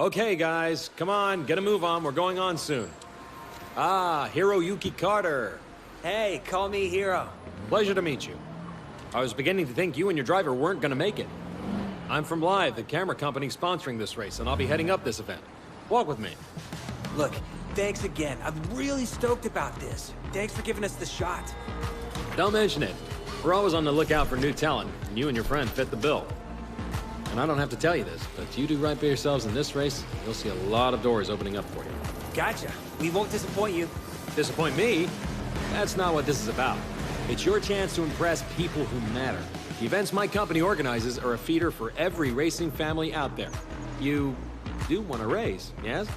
Okay, guys, come on, get a move on. We're going on soon. Ah, Hiroyuki Carter. Hey, call me Hiro. Pleasure to meet you. I was beginning to think you and your driver weren't gonna make it. I'm from Live, the camera company sponsoring this race, and I'll be heading up this event. Walk with me. Look, thanks again. I'm really stoked about this. Thanks for giving us the shot. Don't mention it. We're always on the lookout for new talent, and you and your friend fit the bill. And I don't have to tell you this, but you do right by yourselves in this race, you'll see a lot of doors opening up for you. Gotcha. We won't disappoint you. Disappoint me? That's not what this is about. It's your chance to impress people who matter. The events my company organizes are a feeder for every racing family out there. You do want to race, yes?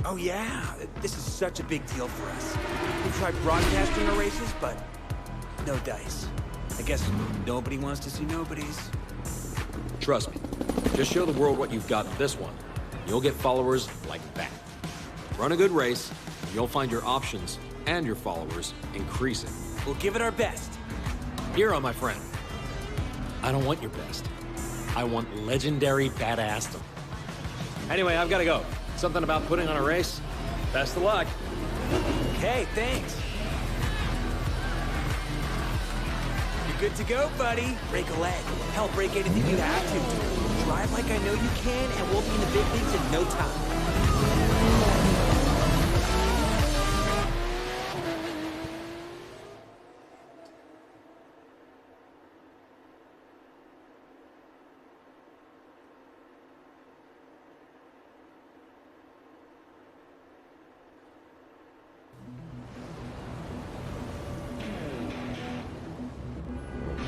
Oh yeah, this is such a big deal for us. We've tried broadcasting our races, but no dice. I guess nobody wants to see nobodies. Trust me, just show the world what you've got in this one. You'll get followers like that. Run a good race, and you'll find your options and your followers increasing. We'll give it our best. Hero, my friend. I don't want your best. I want legendary badassdom. Anyway, I've got to go. Something about putting on a race. Best of luck. Okay, thanks. You're good to go, buddy. Break a leg. Hell, break anything you have to. Drive like I know you can, and we'll be in the big leagues in no time.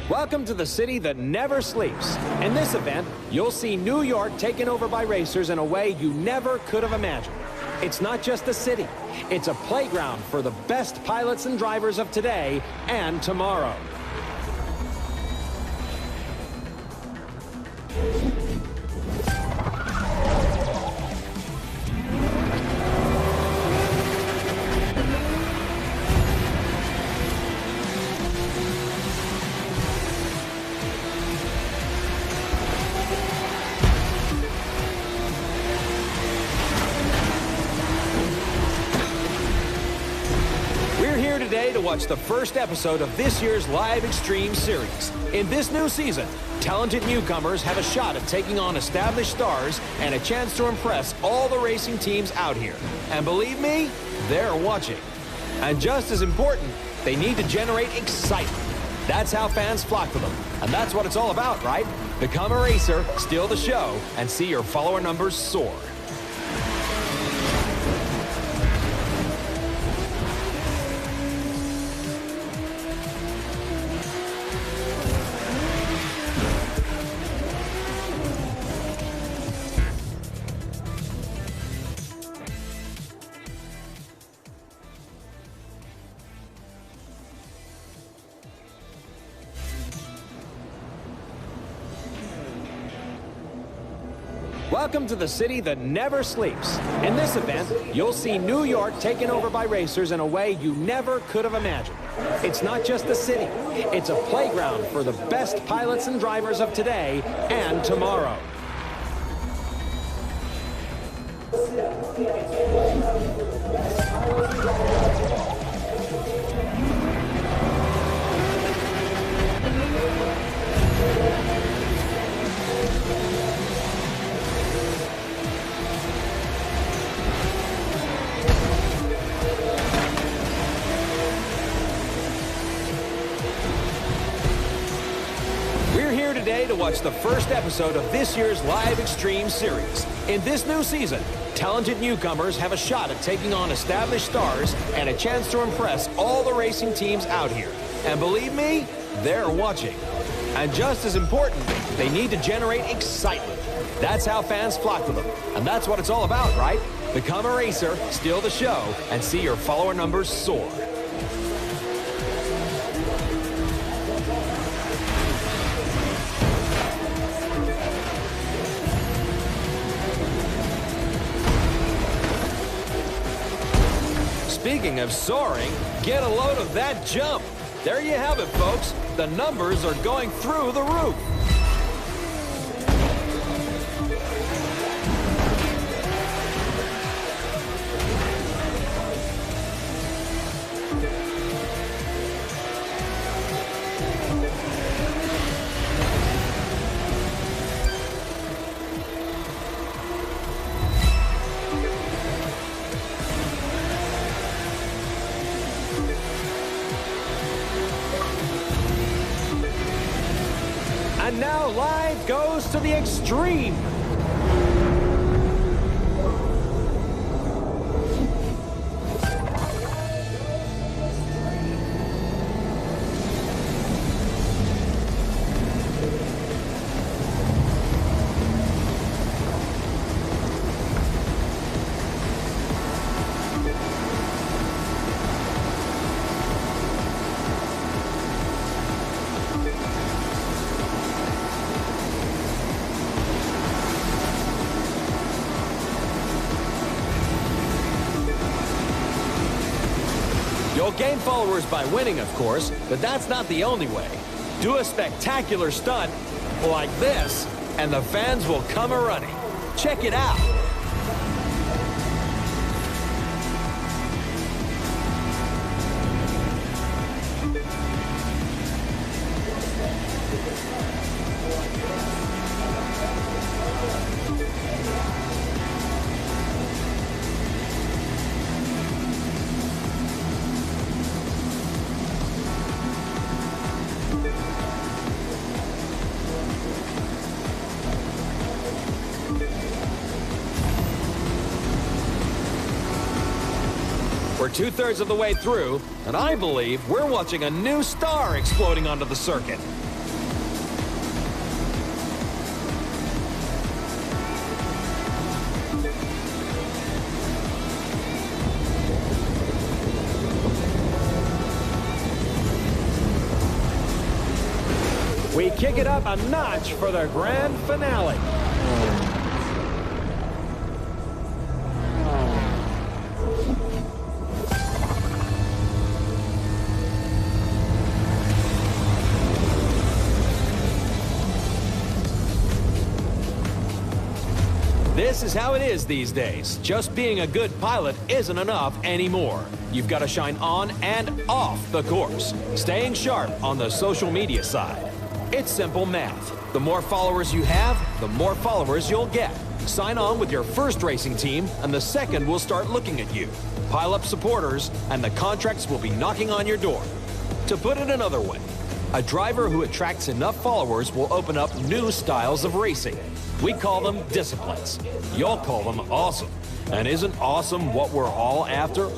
Welcome to the city that never sleeps. In this event, you'll see New York taken over by racers in a way you never could have imagined. It's not just a city, it's a playground for the best pilots and drivers of today and tomorrow. Today to watch the first episode of this year's Live Extreme series. In this new season, talented newcomers have a shot at taking on established stars and a chance to impress all the racing teams out here. And believe me, they're watching. And just as important, they need to generate excitement. That's how fans flock to them. And that's what it's all about, right? Become a racer, steal the show, and see your follower numbers soar. Welcome to the city that never sleeps. In this event, you'll see New York taken over by racers in a way you never could have imagined. It's not just a city, it's a playground for the best pilots and drivers of today and tomorrow. Today to watch the first episode of this year's Live Extreme series. In this new season, talented newcomers have a shot at taking on established stars and a chance to impress all the racing teams out here. And believe me, they're watching. And just as important, they need to generate excitement. That's how fans flock to them. And that's what it's all about, right? Become a racer, steal the show, and see your follower numbers soar. Speaking of soaring, get a load of that jump. There you have it, folks. The numbers are going through the roof. And now life goes to the extreme. You'll gain followers by winning, of course, but that's not the only way. Do a spectacular stunt like this, and the fans will come a-running. Check it out. We're 2/3 of the way through, and I believe we're watching a new star exploding onto the circuit. We kick it up a notch for the grand finale. This is how it is these days. Just being a good pilot isn't enough anymore. You've got to shine on and off the course, staying sharp on the social media side. It's simple math. The more followers you have, the more followers you'll get. Sign on with your first racing team, and the second will start looking at you. Pile up supporters, and the contracts will be knocking on your door. To put it another way, a driver who attracts enough followers will open up new styles of racing. We call them disciplines. You'll call them awesome. And isn't awesome what we're all after?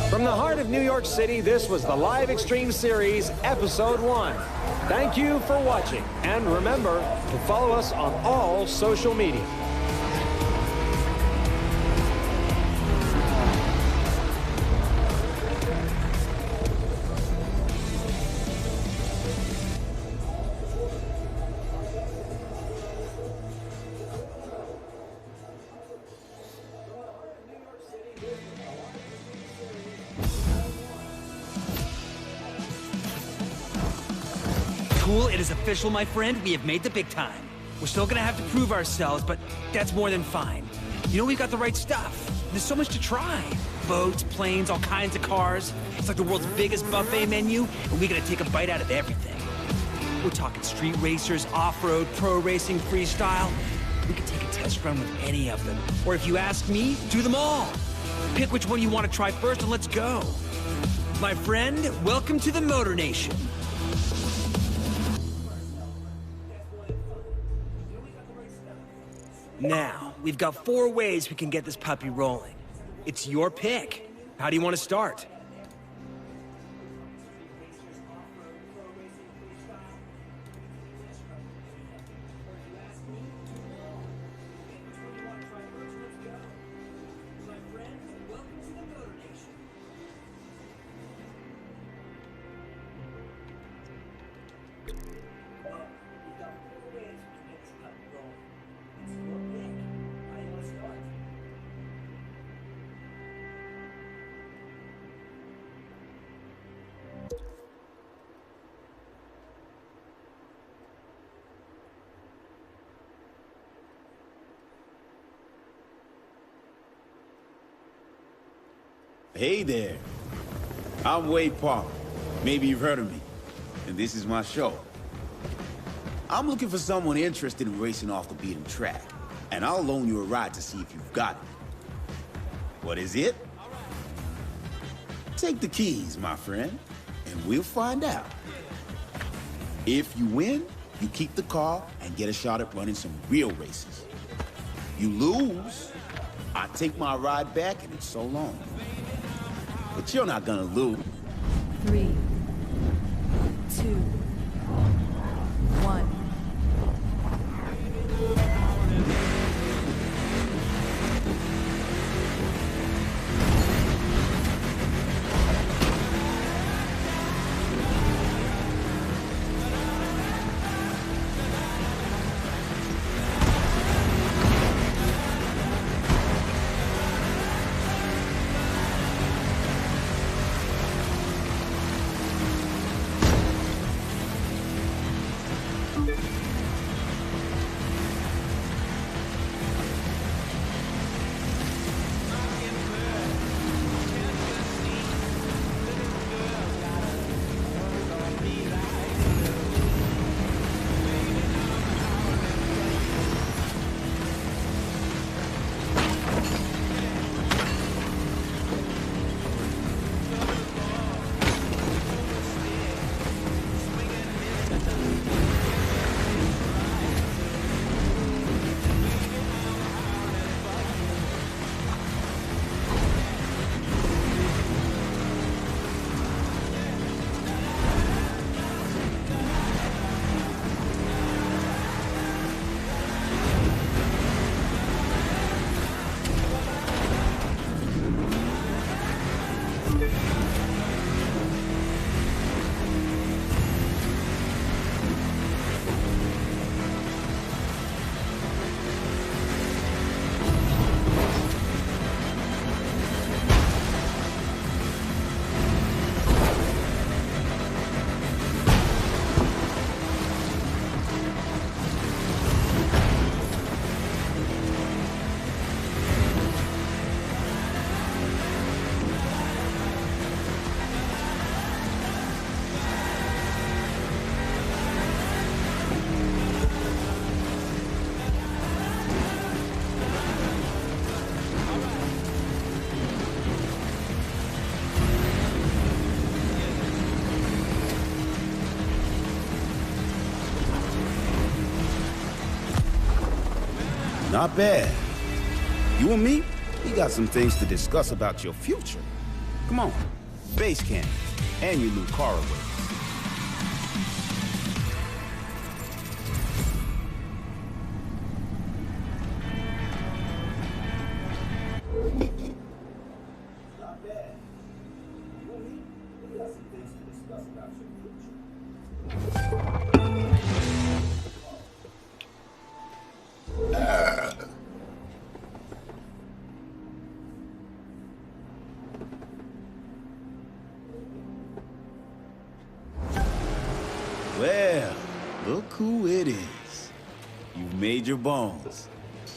From the heart of New York City, this was the Live Extreme Series, Episode 1. Thank you for watching, and remember to follow us on all social media. Cool, it is official, my friend. We have made the big time. We're still gonna have to prove ourselves, but that's more than fine. You know, we've got the right stuff. There's so much to try. Boats, planes, all kinds of cars. It's like the world's biggest buffet menu, and we gotta take a bite out of everything. We're talking street racers, off-road, pro racing, freestyle. We could take a test run with any of them. Or if you ask me, do them all. Pick which one you want to try first, and let's go. My friend, welcome to the Motor Nation. Now, we've got 4 ways we can get this puppy rolling. It's your pick. How do you want to start? Hey there. I'm Wade Park. Maybe you've heard of me. and this is my show. I'm looking for someone interested in racing off the beaten track, and I'll loan you a ride to see if you've got it. What is it? Take the keys, my friend, and we'll find out. If you win, you keep the car and get a shot at running some real races. You lose, I take my ride back and it's so long. But you're not gonna lose. 3, 2, 1. Not bad. You and me, we got some things to discuss about your future. Come on, base camp, and your new car away. Not bad. You and me, we got some things to discuss about your future. Well, look who it is. You've made your bones.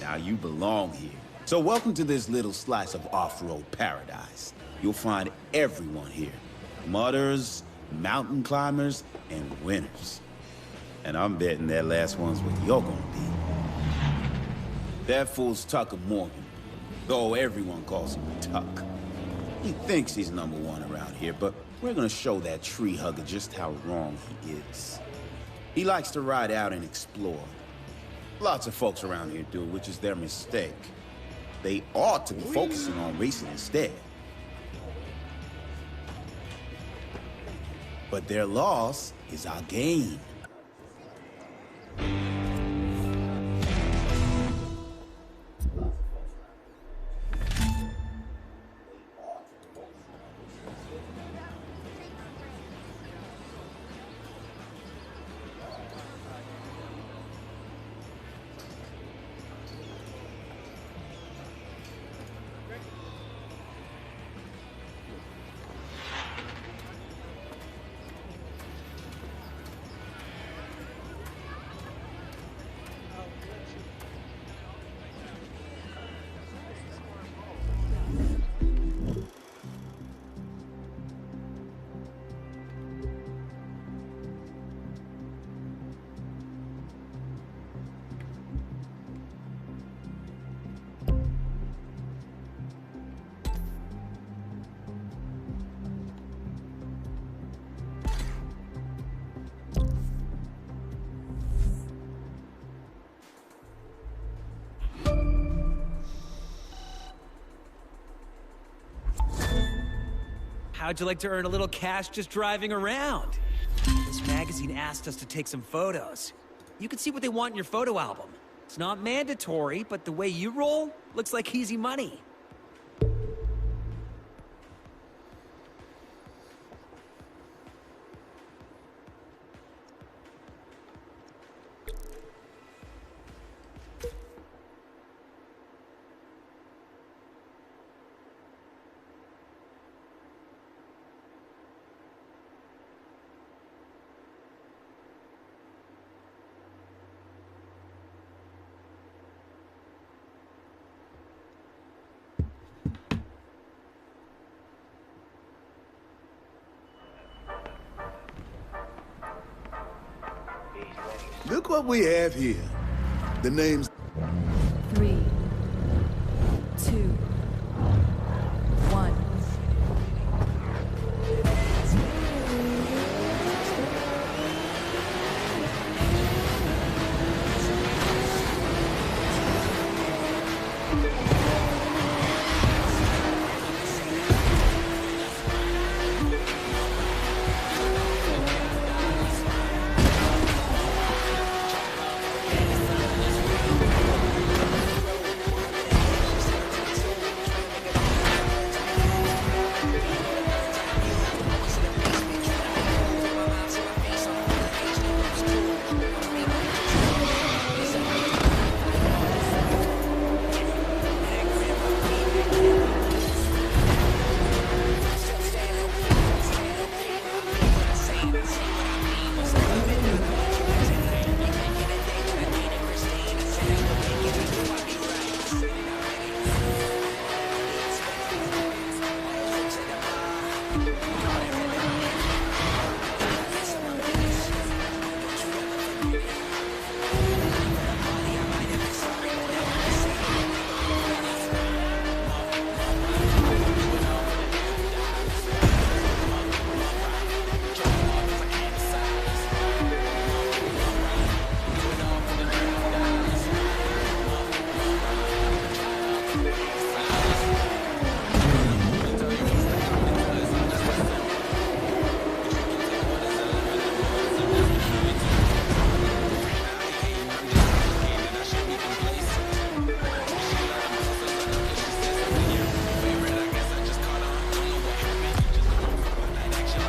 Now you belong here. So welcome to this little slice of off-road paradise. You'll find everyone here. Mudders, mountain climbers, and winners. And I'm betting that last one's what you're gonna be. That fool's Tucker Morgan, though everyone calls him Tuck. He thinks he's number one around here, but we're gonna show that tree hugger just how wrong he is. He likes to ride out and explore. Lots of folks around here do, which is their mistake. They ought to be focusing on racing instead. But their loss is our gain. how'd you like to earn a little cash just driving around? This magazine asked us to take some photos. You can see what they want in your photo album. It's not mandatory, but the way you roll looks like easy money. Look what we have here. The name's 3, 2, 1.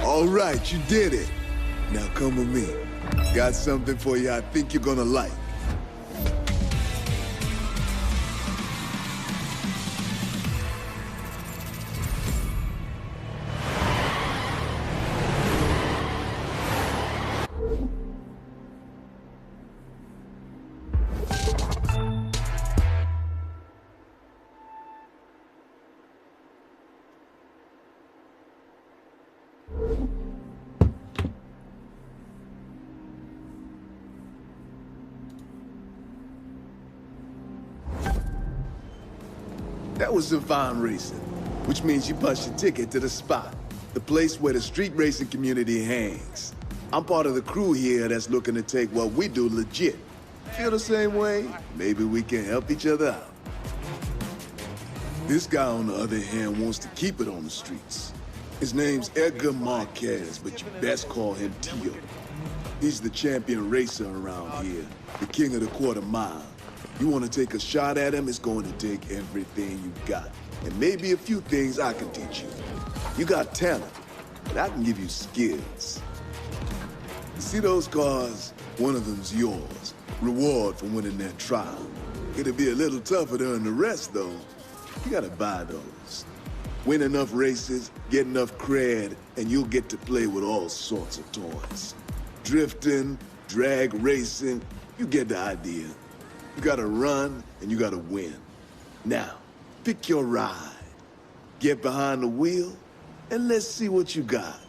All right, you did it. Now come with me. Got something for you I think you're gonna like. That was some fine racing, which means you punched your ticket to the spot, the place where the street racing community hangs. I'm part of the crew here that's looking to take what we do legit. Feel the same way? Maybe we can help each other out. This guy, on the other hand, wants to keep it on the streets. His name's Edgar Marquez, but you best call him Tio. He's the champion racer around here, the king of the quarter mile. You want to take a shot at him, it's going to take everything you got. And maybe a few things I can teach you. You got talent, but I can give you skills. You see those cars? One of them's yours. Reward for winning that trial. It'll be a little tougher to earn the rest, though. You gotta buy those. Win enough races, get enough cred, and you'll get to play with all sorts of toys. Drifting, drag racing, you get the idea. You gotta run, and you gotta win. Now, pick your ride. Get behind the wheel, and let's see what you got.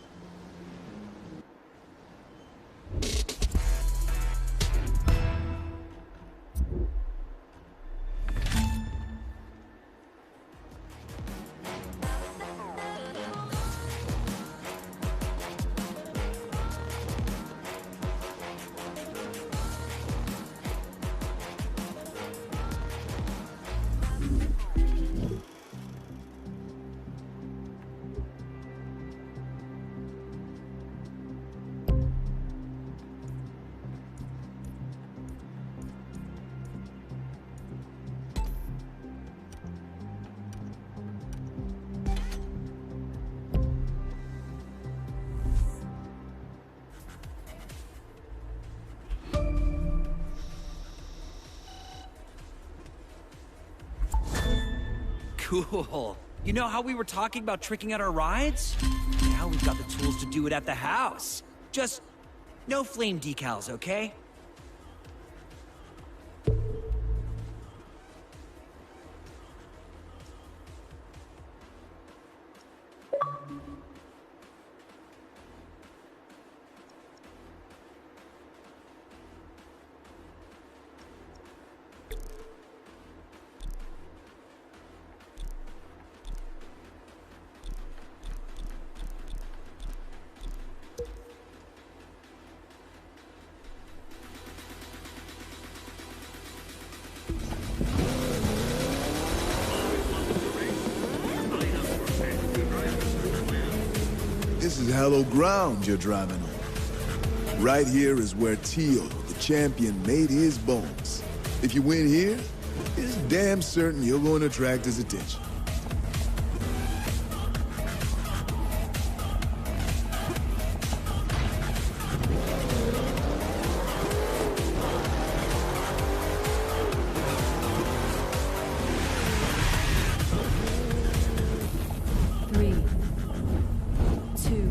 Cool. You know how we were talking about tricking out our rides? Now we've got the tools to do it at the house. Just no flame decals, okay? This is hallowed ground you're driving on. Right here is where Tio, the champion, made his bones. If you win here, it's damn certain you're going to attract his attention. Three, two,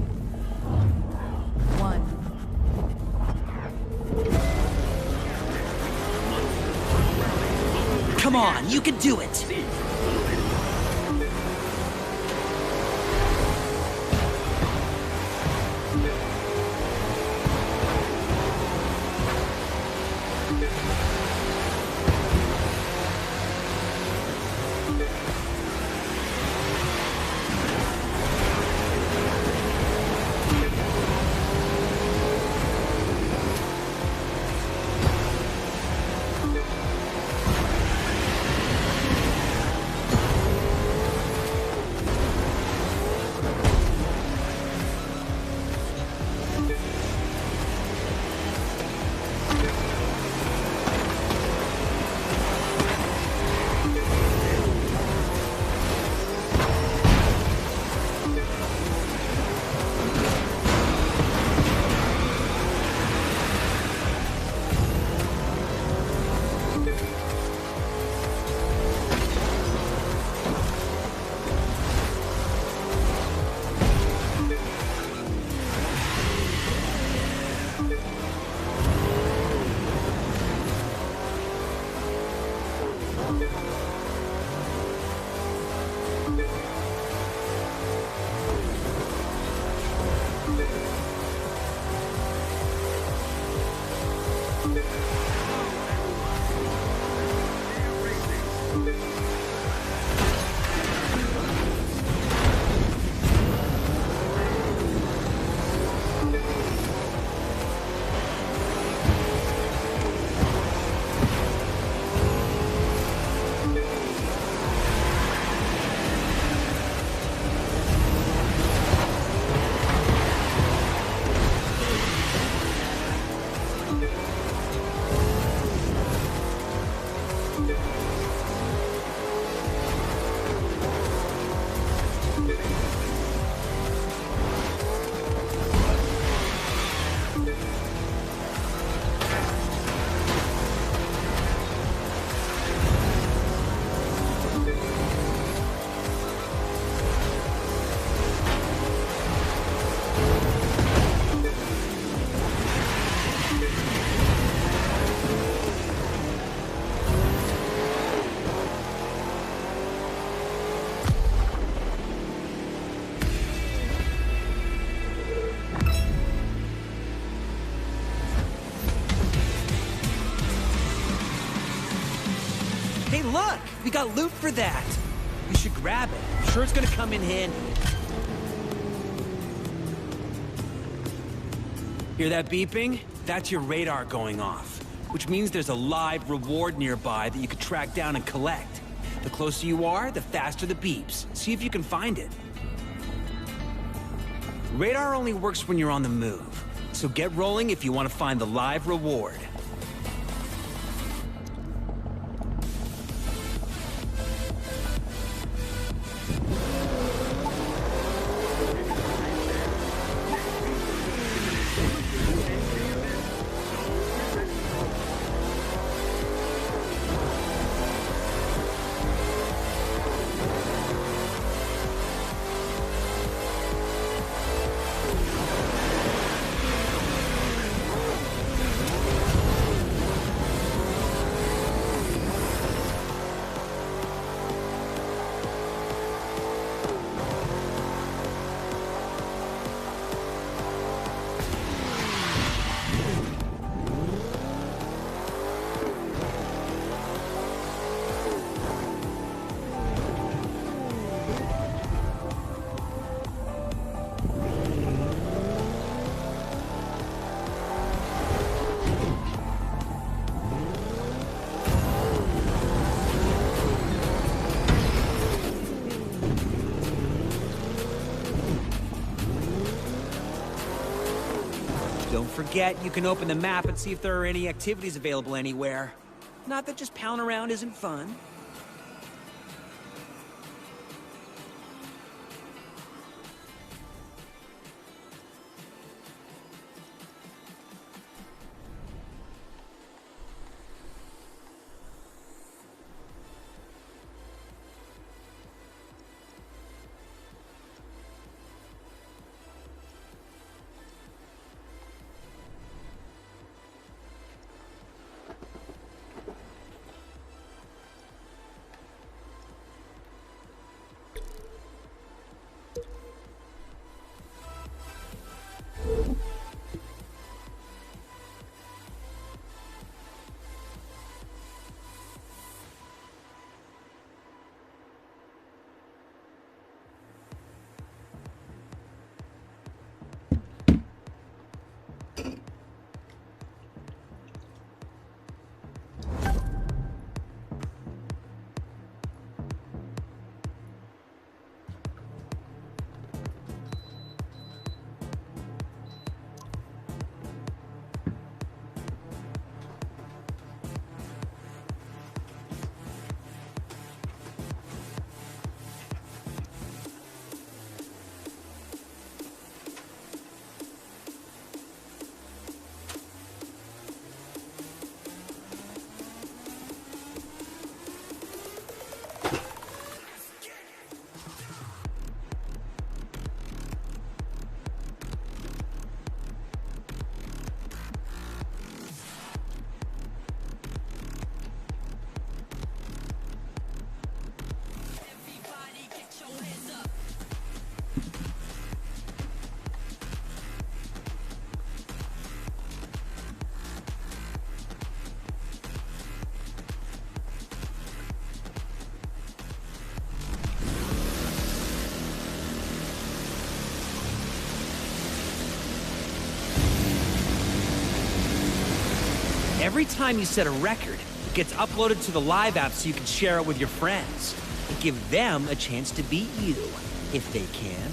one. Come on, you can do it! Hey, look! We got loot for that! We should grab it. I'm sure it's gonna come in handy. Hear that beeping? That's your radar going off, which means there's a live reward nearby that you could track down and collect. The closer you are, the faster the beeps. See if you can find it. Radar only works when you're on the move, so get rolling if you want to find the live reward. Don't forget, you can open the map and see if there are any activities available anywhere. Not that just palling around isn't fun. Every time you set a record, it gets uploaded to the live app so you can share it with your friends. And give them a chance to beat you, if they can.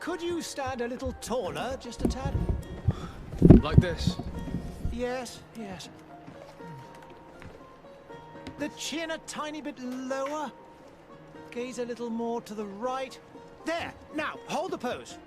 Could you stand a little taller, just a tad? Like this? Yes, yes. The chin a tiny bit lower. Gaze a little more to the right. There! Now, hold the pose.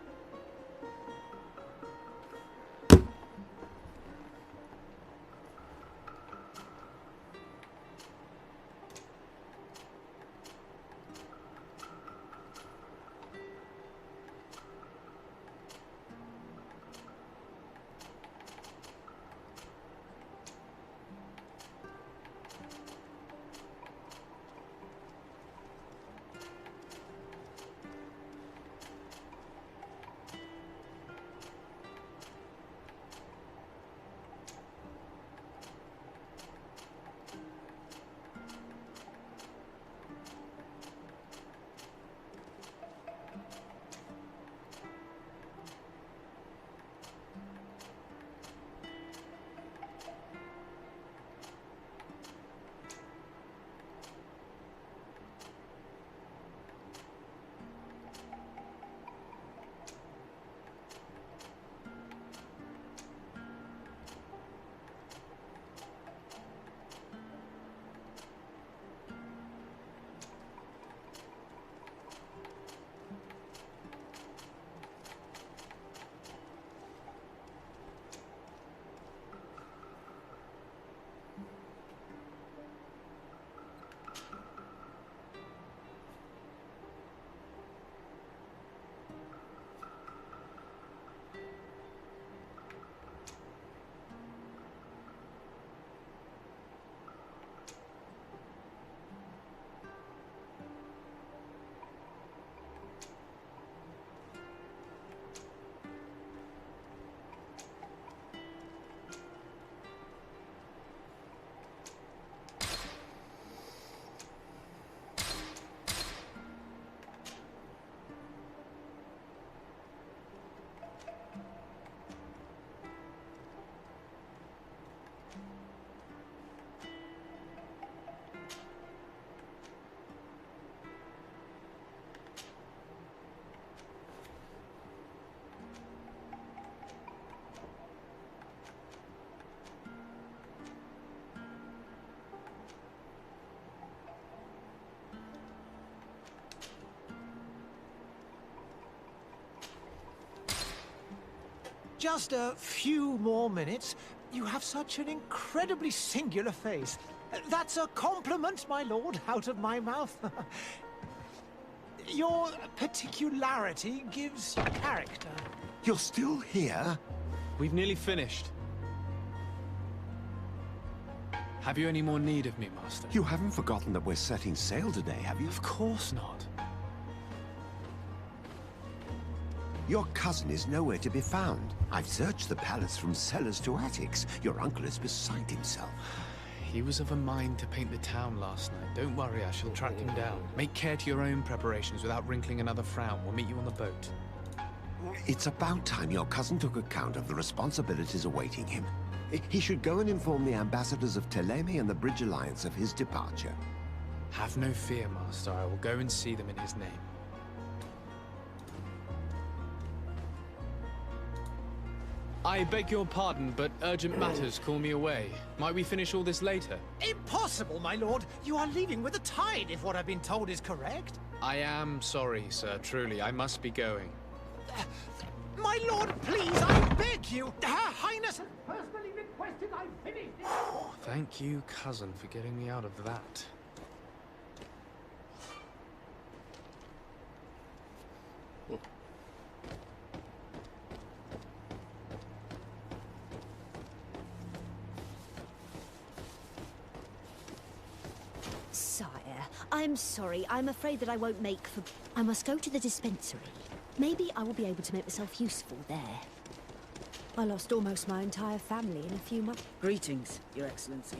Just a few more minutes. You have such an incredibly singular face. That's a compliment, my lord, out of my mouth. Your particularity gives you character. You're still here? We've nearly finished. Have you any more need of me, Master? You haven't forgotten that we're setting sail today, have you? Of course not. Your cousin is nowhere to be found. I've searched the palace from cellars to attics. Your uncle is beside himself. He was of a mind to paint the town last night. Don't worry, I shall track him down. Make care to your own preparations without wrinkling another frown. We'll meet you on the boat. It's about time your cousin took account of the responsibilities awaiting him. He should go and inform the ambassadors of Teleme and the Bridge Alliance of his departure. Have no fear, Master. I will go and see them in his name. I beg your pardon, but urgent matters call me away. Might we finish all this later? Impossible, my lord. You are leaving with the tide, if what I've been told is correct. I am sorry, sir. Truly, I must be going. My lord, please, I beg you. Her Highness has personally requested I finish this. Thank you, cousin, for getting me out of that. Sire, I'm sorry. I'm afraid that I won't make for... I must go to the dispensary. Maybe I will be able to make myself useful there. I lost almost my entire family in a few months. Greetings, Your Excellency.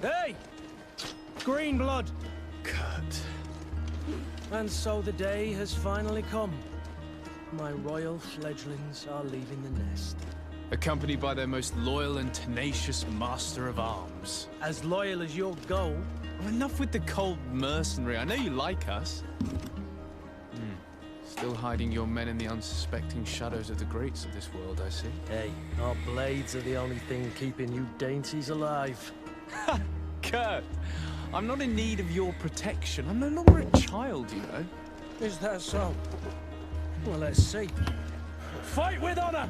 Hey! Green blood! Kurt. And so the day has finally come. My royal fledglings are leaving the nest. Accompanied by their most loyal and tenacious master of arms. As loyal as your goal. Enough with the cold mercenary. I know you like us. Still hiding your men in the unsuspecting shadows of the greats of this world, I see. Hey, our blades are the only thing keeping you dainties alive. Ha! Kurt, I'm not in need of your protection. I'm no longer a child, you know. Is that so? Well, let's see. Fight with honor!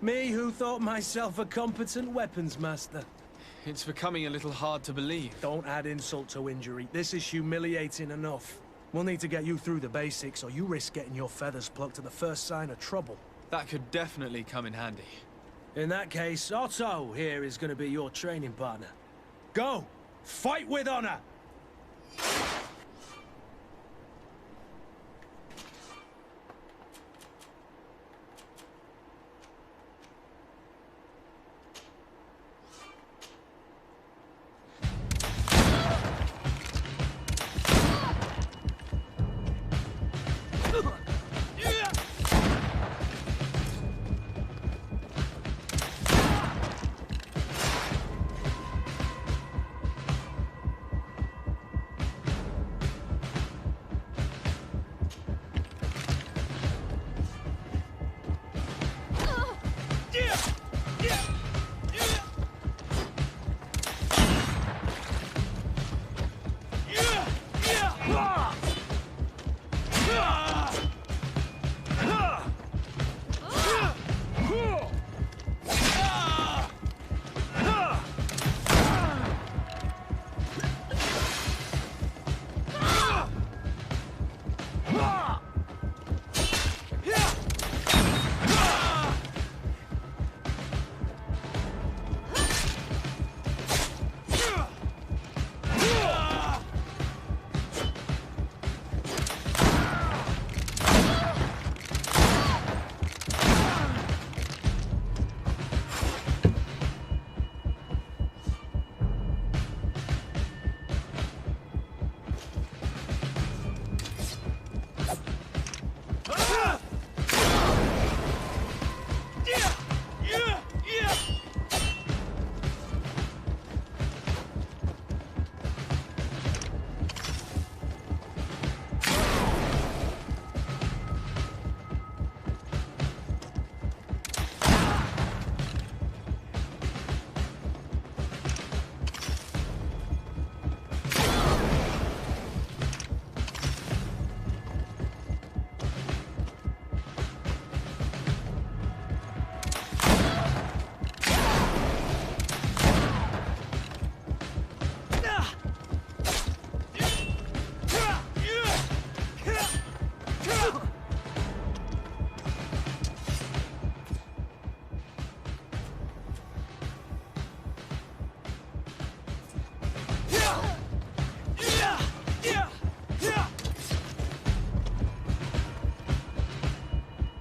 Me who thought myself a competent weapons master. It's becoming a little hard to believe. Don't add insult to injury. This is humiliating enough. We'll need to get you through the basics, or you risk getting your feathers plucked at the first sign of trouble. That could definitely come in handy. In that case, Otto here is going to be your training partner. Go! Fight with honor!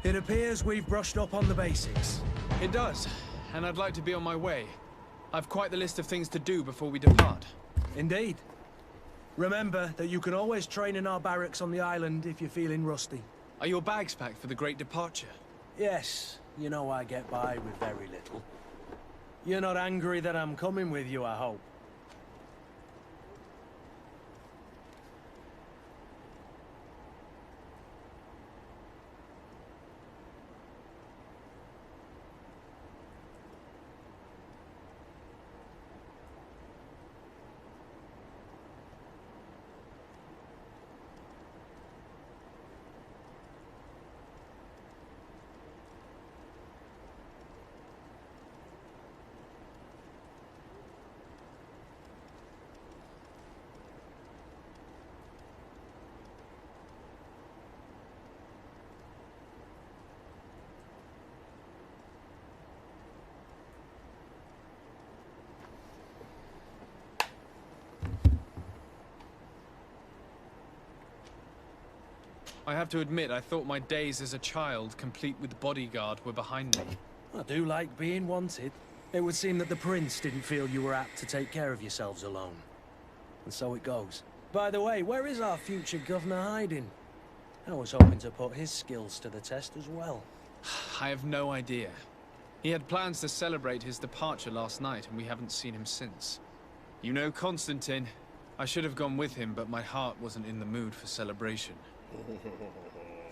It appears we've brushed up on the basics. It does, and I'd like to be on my way. I've quite the list of things to do before we depart. Indeed. Remember that you can always train in our barracks on the island if you're feeling rusty. Are your bags packed for the great departure? Yes, you know I get by with very little. You're not angry that I'm coming with you, I hope. I have to admit, I thought my days as a child, complete with bodyguard, were behind me. I do like being wanted. It would seem that the prince didn't feel you were apt to take care of yourselves alone. And so it goes. By the way, where is our future governor hiding? I was hoping to put his skills to the test as well. I have no idea. He had plans to celebrate his departure last night, and we haven't seen him since. You know Constantine. I should have gone with him, but my heart wasn't in the mood for celebration.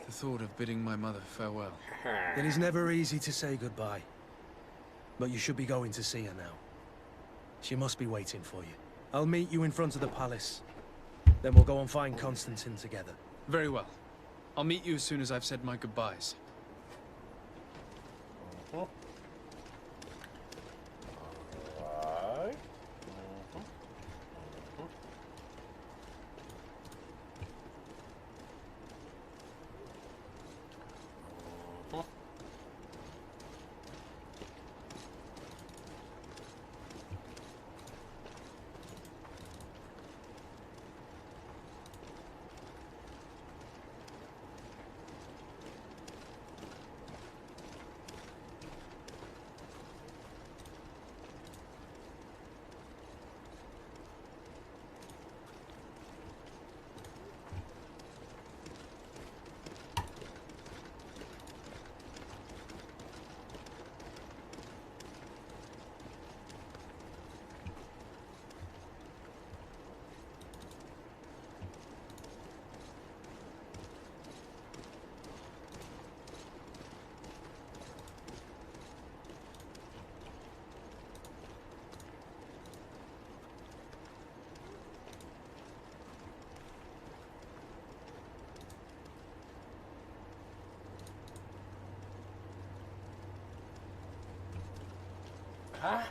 The thought of bidding my mother farewell. It is never easy to say goodbye. But you should be going to see her now. She must be waiting for you. I'll meet you in front of the palace. Then we'll go and find Constantine together. Very well. I'll meet you as soon as I've said my goodbyes. Huh?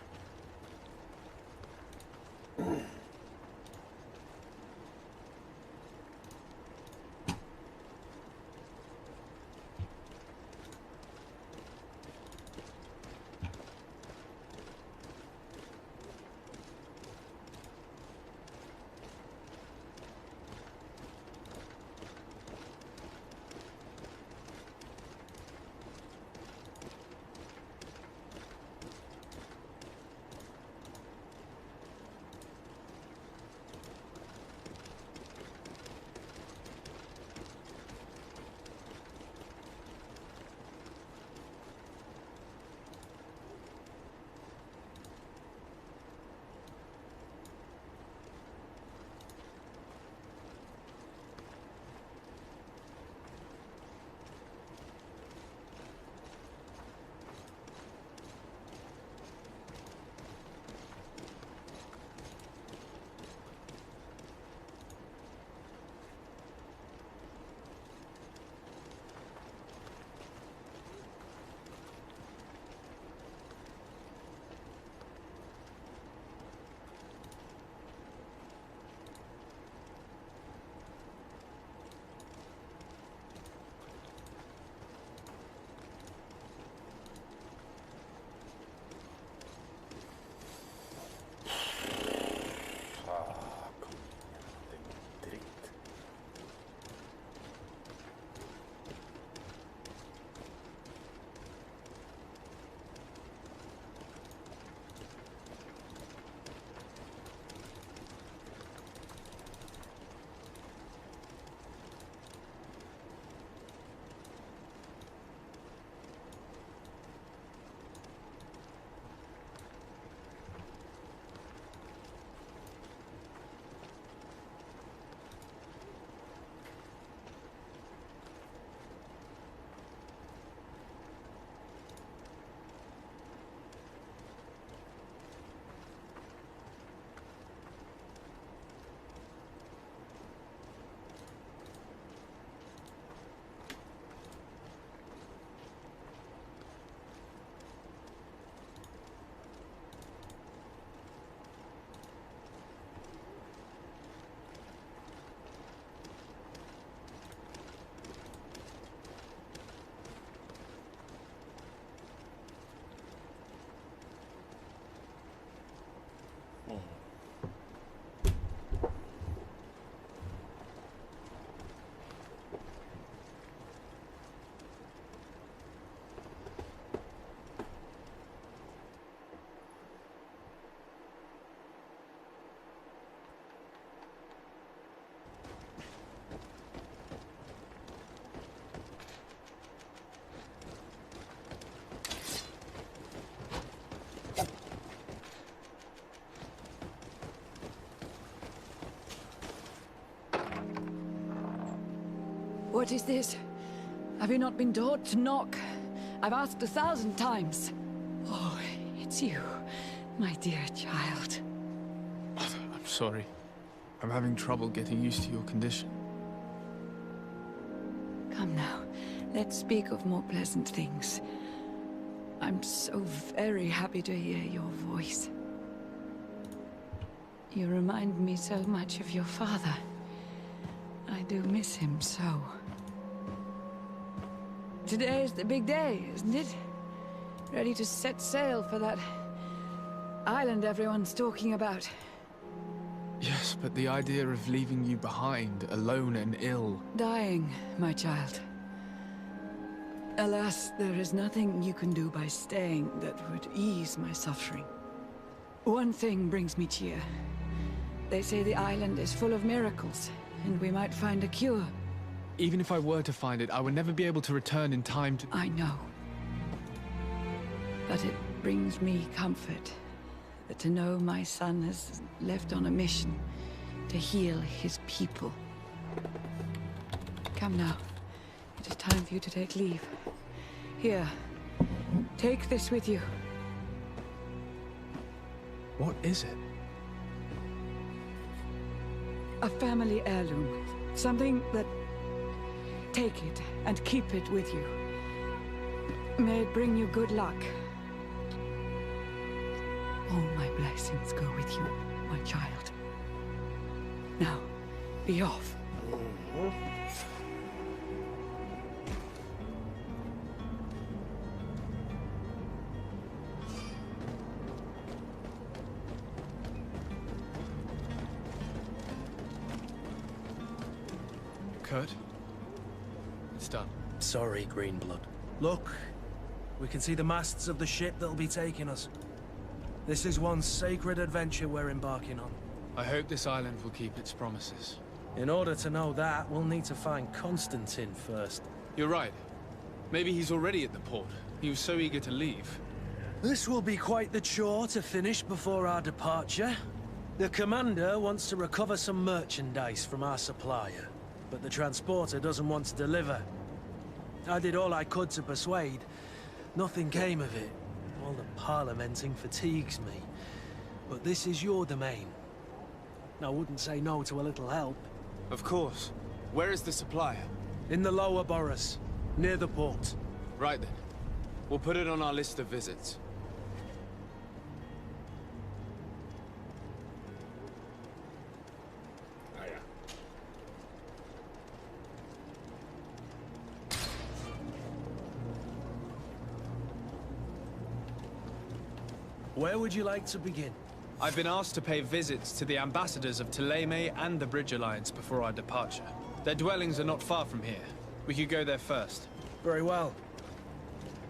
What is this? Have you not been taught to knock? I've asked 1,000 times. Oh, it's you, my dear child. I'm sorry. I'm having trouble getting used to your condition. Come now, let's speak of more pleasant things. I'm so very happy to hear your voice. You remind me so much of your father. I do miss him so. Today is the big day, isn't it? Ready to set sail for that island everyone's talking about. Yes, but the idea of leaving you behind, alone and ill... Dying, my child. Alas, there is nothing you can do by staying that would ease my suffering. One thing brings me cheer. They say the island is full of miracles, and we might find a cure. Even if I were to find it, I would never be able to return in time to... I know. But it brings me comfort to know my son has left on a mission to heal his people. Come now. It is time for you to take leave. Here, take this with you. What is it? A family heirloom. Something that... Take it and keep it with you. May it bring you good luck. All my blessings go with you, my child. Now, be off. Kurt? It's done. Sorry, Greenblood. Look, we can see the masts of the ship that'll be taking us. This is one sacred adventure we're embarking on. I hope this island will keep its promises. In order to know that, we'll need to find Constantine first. You're right. Maybe he's already at the port. He was so eager to leave. This will be quite the chore to finish before our departure. The commander wants to recover some merchandise from our supplier, but the transporter doesn't want to deliver. I did all I could to persuade. Nothing came of it. All the parliamenting fatigues me. But this is your domain. I wouldn't say no to a little help. Of course. Where is the supplier? In the lower boroughs, near the port. Right then. We'll put it on our list of visits. Where would you like to begin? I've been asked to pay visits to the ambassadors of Thélème and the Bridge Alliance before our departure. Their dwellings are not far from here. We could go there first. Very well.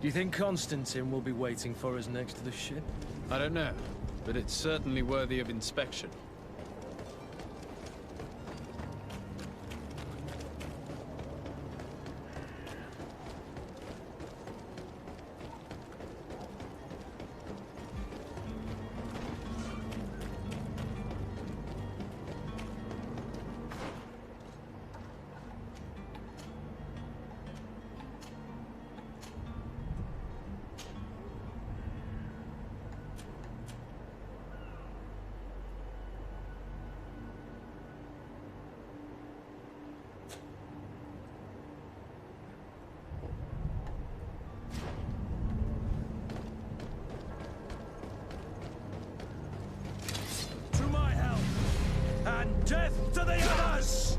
Do you think Constantine will be waiting for us next to the ship? I don't know, but it's certainly worthy of inspection. And death to the others!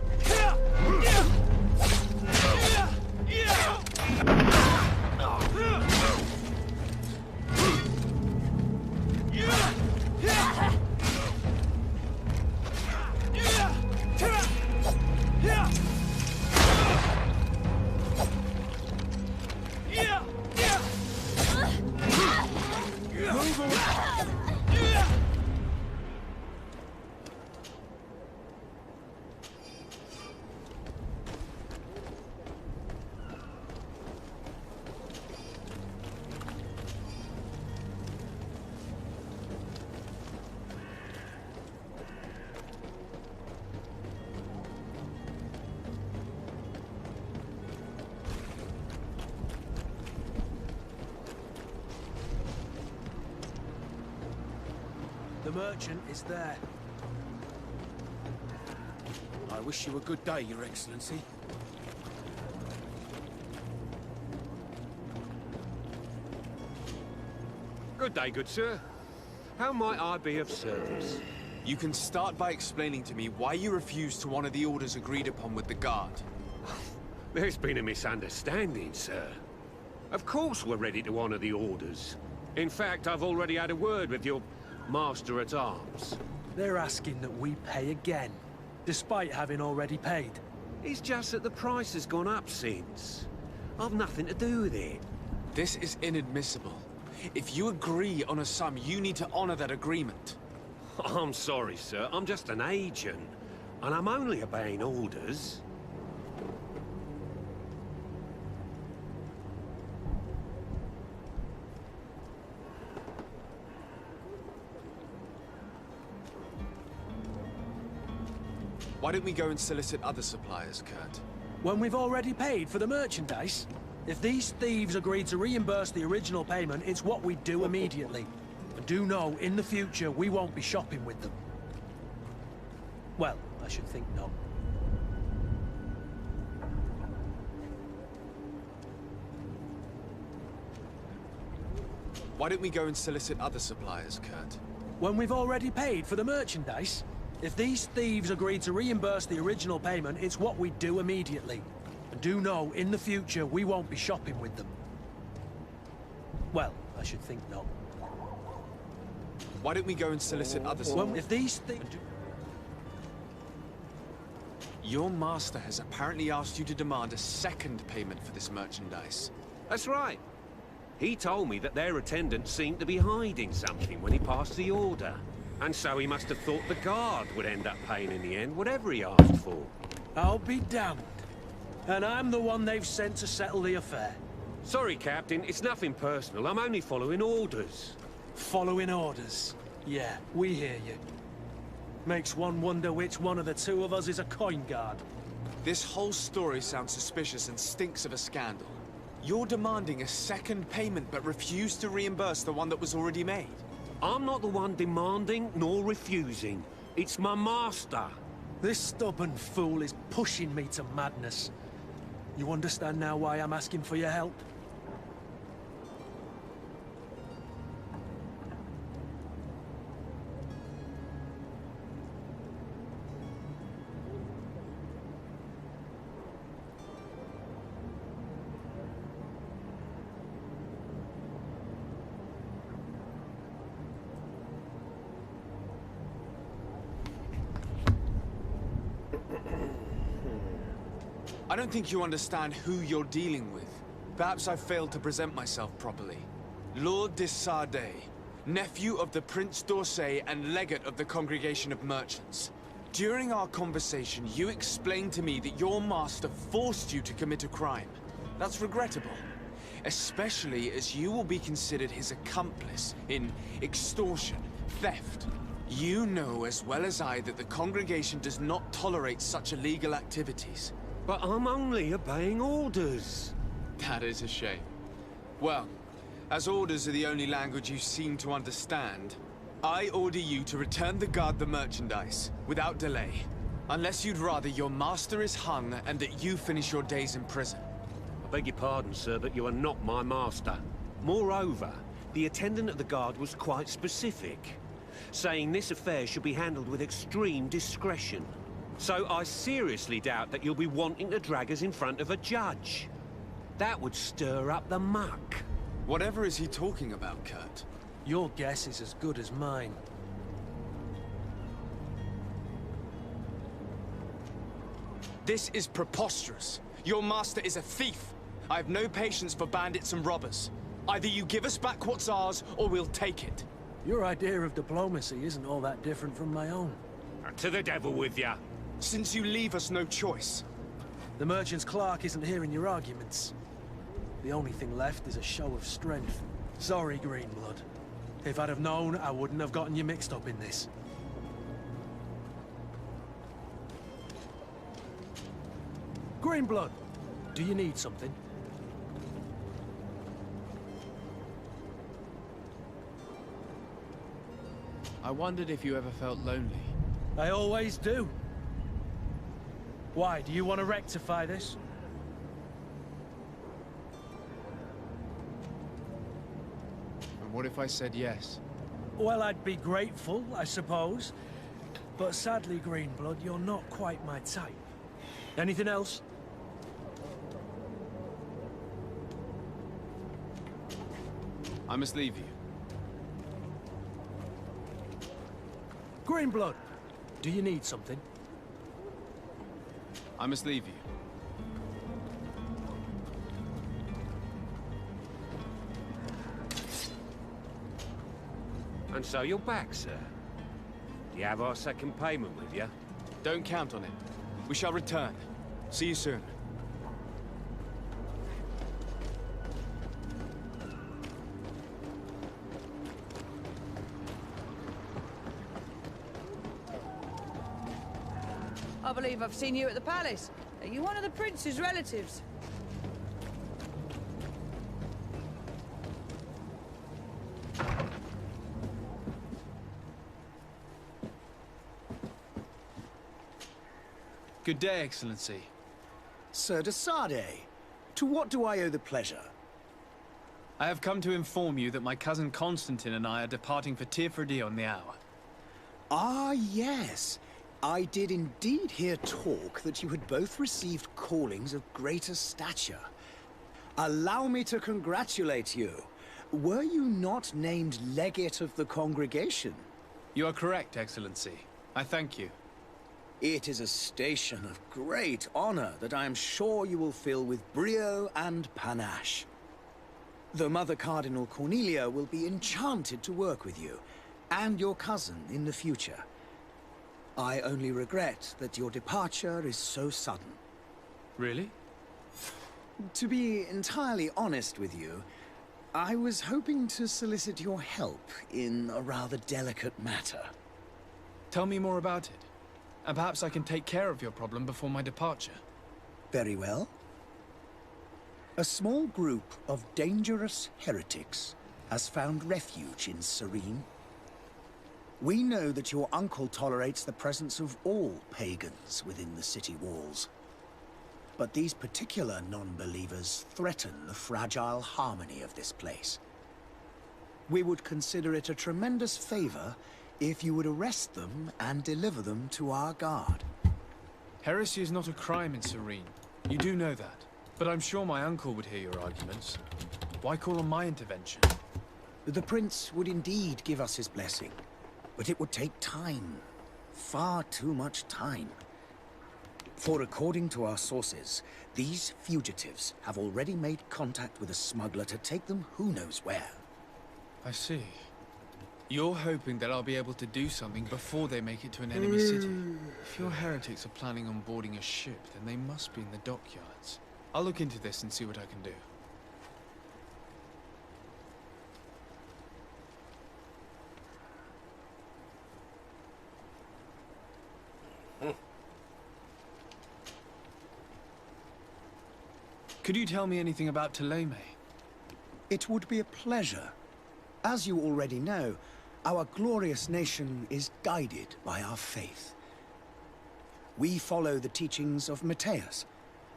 merchant is there. I wish you a good day, Your Excellency. Good day, good sir. How might I be of service? You can start by explaining to me why you refused to honor the orders agreed upon with the guard. There's been a misunderstanding, sir. Of course we're ready to honor the orders. In fact, I've already had a word with your master-at-arms. They're asking that we pay again, despite having already paid. It's just that the price has gone up since. I've nothing to do with it. This is inadmissible. If you agree on a sum, you need to honor that agreement. I'm sorry, sir. I'm just an agent. And I'm only obeying orders. Why don't we go and solicit other suppliers, Kurt? When we've already paid for the merchandise? If these thieves agree to reimburse the original payment, it's what we do immediately. And do know, in the future, we won't be shopping with them. Well, I should think not. Why don't we go and solicit other suppliers, Kurt? When we've already paid for the merchandise? If these thieves agree to reimburse the original payment, it's what we do immediately. And do know, in the future, we won't be shopping with them. Well, I should think not. Why don't we go and solicit other suppliers? Well, if these thieves... Your master has apparently asked you to demand a second payment for this merchandise. That's right. He told me that their attendant seemed to be hiding something when he passed the order. And so he must have thought the guard would end up paying in the end, whatever he asked for. I'll be damned. And I'm the one they've sent to settle the affair. Sorry, Captain. It's nothing personal. I'm only following orders. Following orders? Yeah, we hear you. Makes one wonder which one of the two of us is a coin guard. This whole story sounds suspicious and stinks of a scandal. You're demanding a second payment but refuse to reimburse the one that was already made. I'm not the one demanding nor refusing. It's my master. This stubborn fool is pushing me to madness. You understand now why I'm asking for your help? I don't think you understand who you're dealing with. Perhaps I failed to present myself properly. Lord de Sardet, nephew of the Prince d'Orsay and legate of the Congregation of Merchants. During our conversation, you explained to me that your master forced you to commit a crime. That's regrettable, especially as you will be considered his accomplice in extortion, theft. You know as well as I that the Congregation does not tolerate such illegal activities. But I'm only obeying orders. That is a shame. Well, as orders are the only language you seem to understand, I order you to return the guard the merchandise, without delay. Unless you'd rather your master is hung and that you finish your days in prison. I beg your pardon, sir, but you are not my master. Moreover, the attendant of the guard was quite specific, saying this affair should be handled with extreme discretion. So I seriously doubt that you'll be wanting to drag us in front of a judge. That would stir up the muck. Whatever is he talking about, Kurt? Your guess is as good as mine. This is preposterous. Your master is a thief. I have no patience for bandits and robbers. Either you give us back what's ours, or we'll take it. Your idea of diplomacy isn't all that different from my own. To the devil with ya. Since you leave us no choice. The merchant's clerk isn't hearing your arguments. The only thing left is a show of strength. Sorry, Greenblood. If I'd have known, I wouldn't have gotten you mixed up in this. Greenblood, do you need something? I wondered if you ever felt lonely. I always do. Why, do you want to rectify this? And what if I said yes? Well, I'd be grateful, I suppose. But sadly, Greenblood, you're not quite my type. Anything else? I must leave you. Greenblood, do you need something? I must leave you. And so you're back, sir. Do you have our second payment with you? Don't count on it. We shall return. See you soon. I believe I've seen you at the palace. Are you one of the prince's relatives? Good day, Excellency. Sir de Sade, to what do I owe the pleasure? I have come to inform you that my cousin Constantine and I are departing for Tirfredi on the hour. Ah, yes. I did indeed hear talk that you had both received callings of greater stature. Allow me to congratulate you. Were you not named legate of the congregation? You are correct, Excellency. I thank you. It is a station of great honor that I am sure you will fill with brio and panache. The Mother Cardinal Cornelia will be enchanted to work with you, and your cousin in the future. I only regret that your departure is so sudden. Really? To be entirely honest with you, I was hoping to solicit your help in a rather delicate matter. Tell me more about it. And perhaps I can take care of your problem before my departure. Very well. A small group of dangerous heretics has found refuge in Serene. We know that your uncle tolerates the presence of all pagans within the city walls. But these particular non-believers threaten the fragile harmony of this place. We would consider it a tremendous favor if you would arrest them and deliver them to our guard. Heresy is not a crime in Serene. You do know that. But I'm sure my uncle would hear your arguments. Why call on my intervention? The prince would indeed give us his blessing. But it would take time. Far too much time. For according to our sources, these fugitives have already made contact with a smuggler to take them who knows where. I see. You're hoping that I'll be able to do something before they make it to an enemy city. If your heretics are planning on boarding a ship, then they must be in the dockyards. I'll look into this and see what I can do. Could you tell me anything about Thélème? It would be a pleasure. As you already know, our glorious nation is guided by our faith. We follow the teachings of Matthias,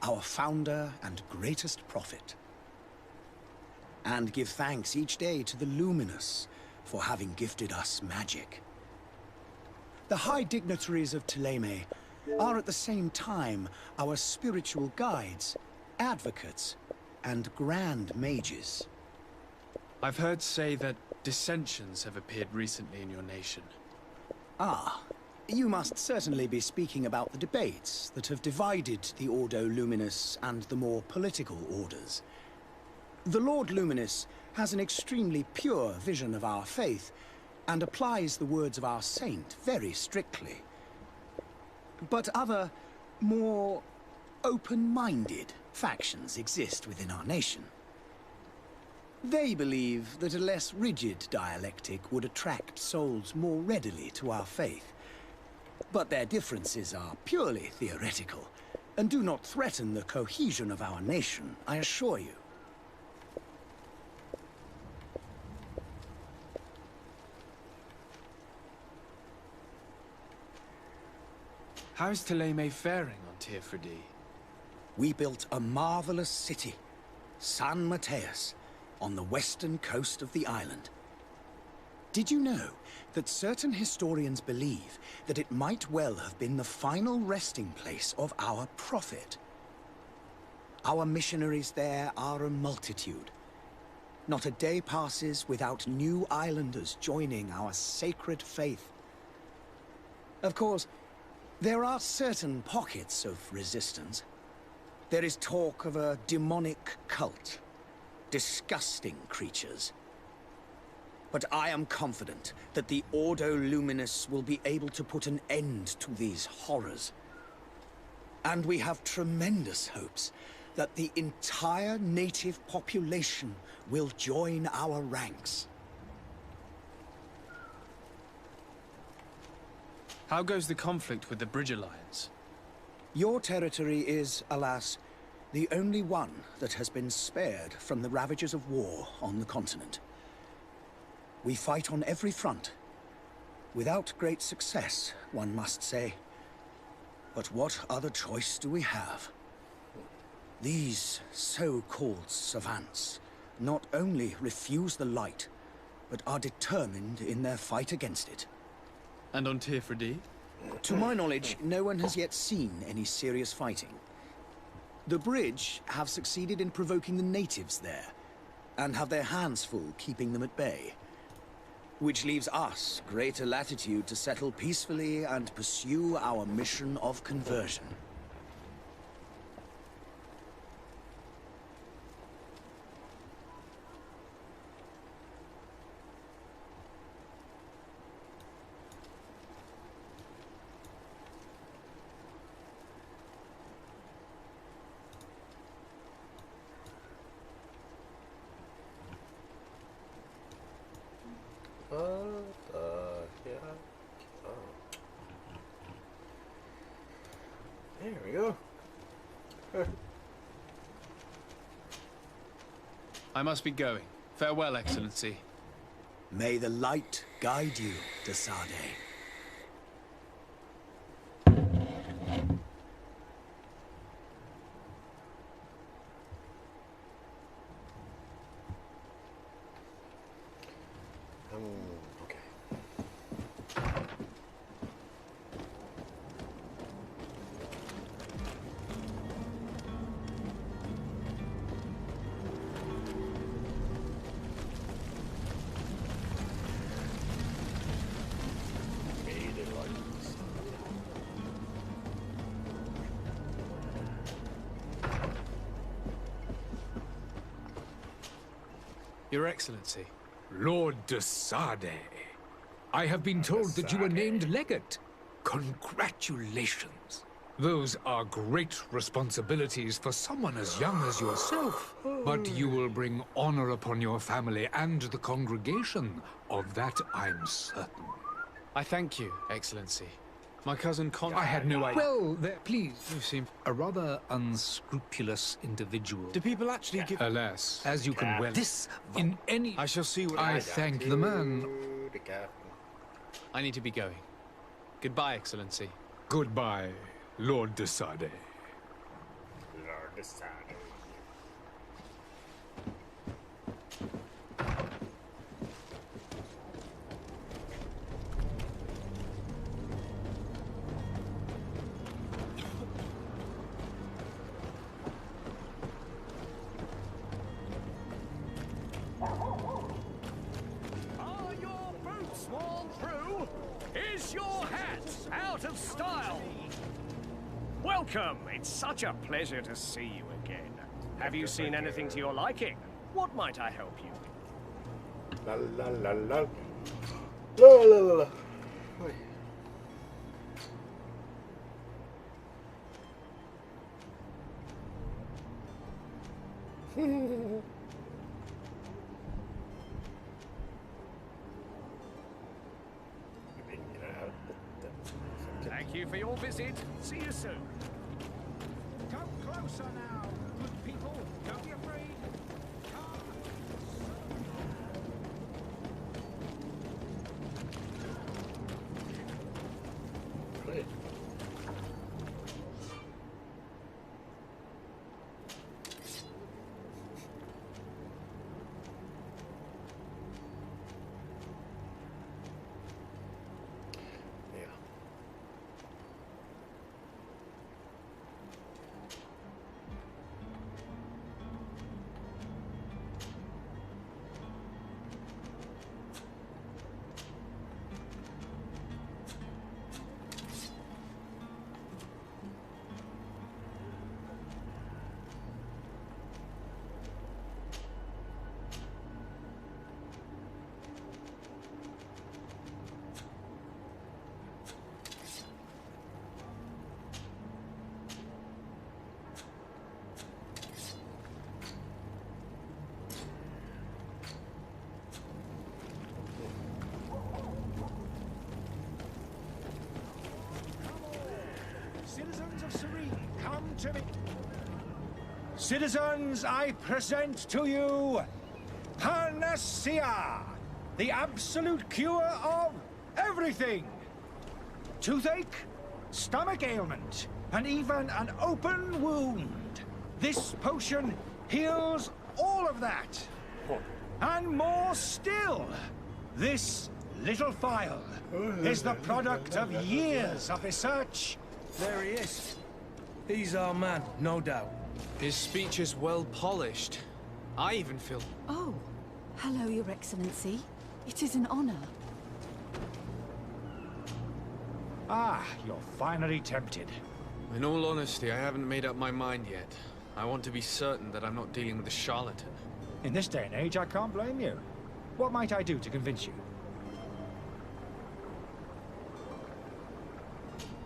our founder and greatest prophet. And give thanks each day to the Luminous for having gifted us magic. The high dignitaries of Thélème are at the same time our spiritual guides, advocates, and grand mages. I've heard say that dissensions have appeared recently in your nation. Ah, you must certainly be speaking about the debates that have divided the Ordo Luminous and the more political orders. The Lord Luminous has an extremely pure vision of our faith and applies the words of our saint very strictly. But other, more open-minded factions exist within our nation. They believe that a less rigid dialectic would attract souls more readily to our faith. But their differences are purely theoretical, and do not threaten the cohesion of our nation, I assure you. How's Thélème faring on Tirfredi? We built a marvelous city, San Mateus, on the western coast of the island. Did you know that certain historians believe that it might well have been the final resting place of our prophet? Our missionaries there are a multitude. Not a day passes without new islanders joining our sacred faith. Of course, there are certain pockets of resistance. There is talk of a demonic cult. Disgusting creatures. But I am confident that the Ordo Luminus will be able to put an end to these horrors. And we have tremendous hopes that the entire native population will join our ranks. How goes the conflict with the Bridge Alliance? Your territory is, alas, the only one that has been spared from the ravages of war on the continent. We fight on every front. Without great success, one must say. But what other choice do we have? These so-called savants not only refuse the light, but are determined in their fight against it. And on Tirfredi? To my knowledge, no one has yet seen any serious fighting. The Bridge have succeeded in provoking the natives there, and have their hands full keeping them at bay. Which leaves us greater latitude to settle peacefully and pursue our mission of conversion. There we go. I must be going. Farewell, Excellency. May the light guide you, de Sade. Okay. Your Excellency. Lord de Sade, I have been told that you were named legate. Congratulations. Those are great responsibilities for someone as young as yourself. But you will bring honor upon your family and the congregation. Of that I'm certain. I thank you, Excellency. My cousin I had no idea. Well, please. You seem a rather unscrupulous individual. Do people actually give... Alas, as you can well... This... In any... I shall see what... I thank the man. I need to be going. Goodbye, Excellency. Goodbye, Lord de Sade. Lord de Sade. Are your boots worn through? Is your hat out of style? Welcome! It's such a pleasure to see you again. Have you seen anything to your liking? What might I help you with? La la la la. La la la la. Thank you for your visit. See you soon. Come closer now, good people. Don't be afraid. Citizens of Serene, come to me. Citizens, I present to you Panacea, the absolute cure of everything. Toothache, stomach ailment, and even an open wound. This potion heals all of that. And more still. This little vial is the product of years of research. There he is. He's our man, no doubt. His speech is well polished. I even feel... Oh, hello, Your Excellency. It is an honor. Ah, you're finally tempted. In all honesty, I haven't made up my mind yet. I want to be certain that I'm not dealing with a charlatan. In this day and age, I can't blame you. What might I do to convince you?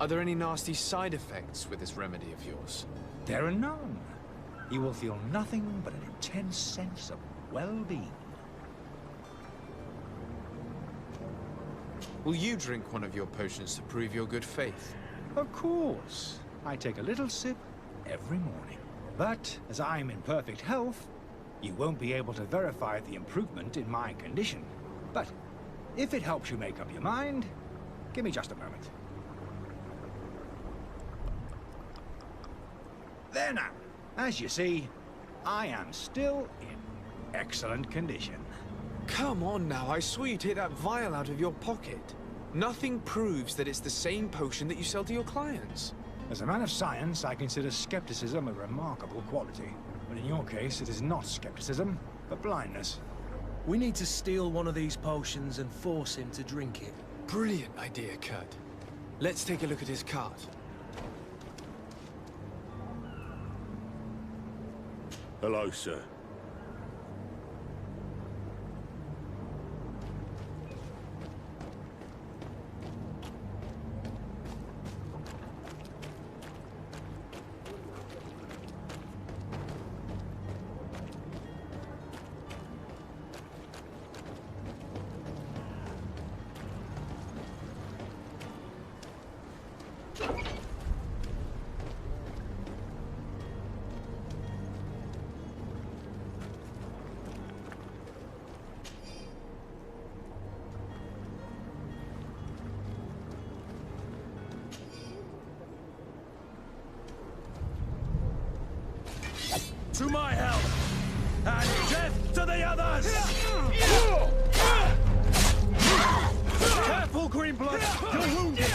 Are there any nasty side effects with this remedy of yours? There are none. You will feel nothing but an intense sense of well-being. Will you drink one of your potions to prove your good faith? Of course. I take a little sip every morning. But as I'm in perfect health, you won't be able to verify the improvement in my condition. But if it helps you make up your mind, give me just a moment. There now. As you see, I am still in excellent condition. Come on now, I swear you take that vial out of your pocket. Nothing proves that it's the same potion that you sell to your clients. As a man of science, I consider skepticism a remarkable quality. But in your case, it is not skepticism, but blindness. We need to steal one of these potions and force him to drink it. Brilliant idea, Kurt. Let's take a look at his cart. Hello, sir. To my help! And death to the others! Careful, Greenblood! You're wounded!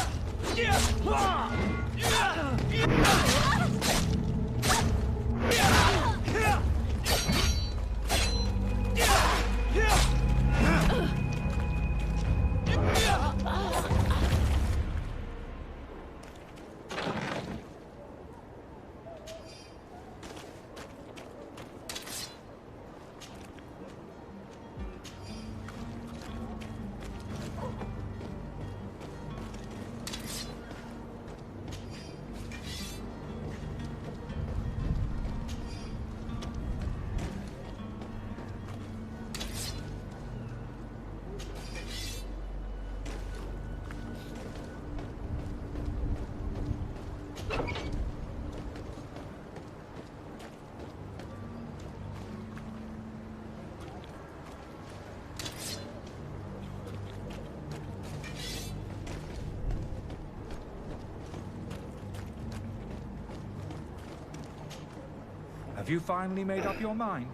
Have you finally made up your mind?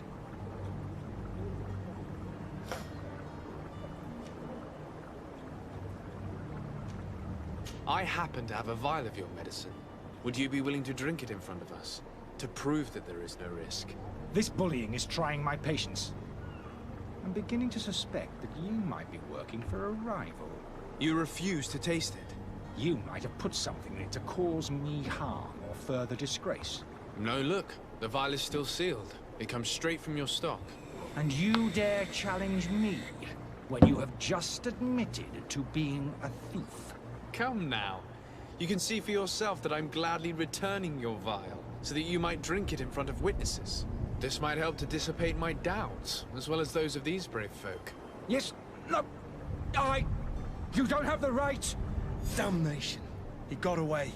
I happen to have a vial of your medicine. Would you be willing to drink it in front of us? To prove that there is no risk? This bullying is trying my patience. I'm beginning to suspect that you might be working for a rival. You refuse to taste it? You might have put something in it to cause me harm or further disgrace. No, look. The vial is still sealed. It comes straight from your stock. And you dare challenge me when you have just admitted to being a thief? Come now. You can see for yourself that I'm gladly returning your vial, so that you might drink it in front of witnesses. This might help to dissipate my doubts, as well as those of these brave folk. Yes, no, you don't have the right. Damnation. He got away.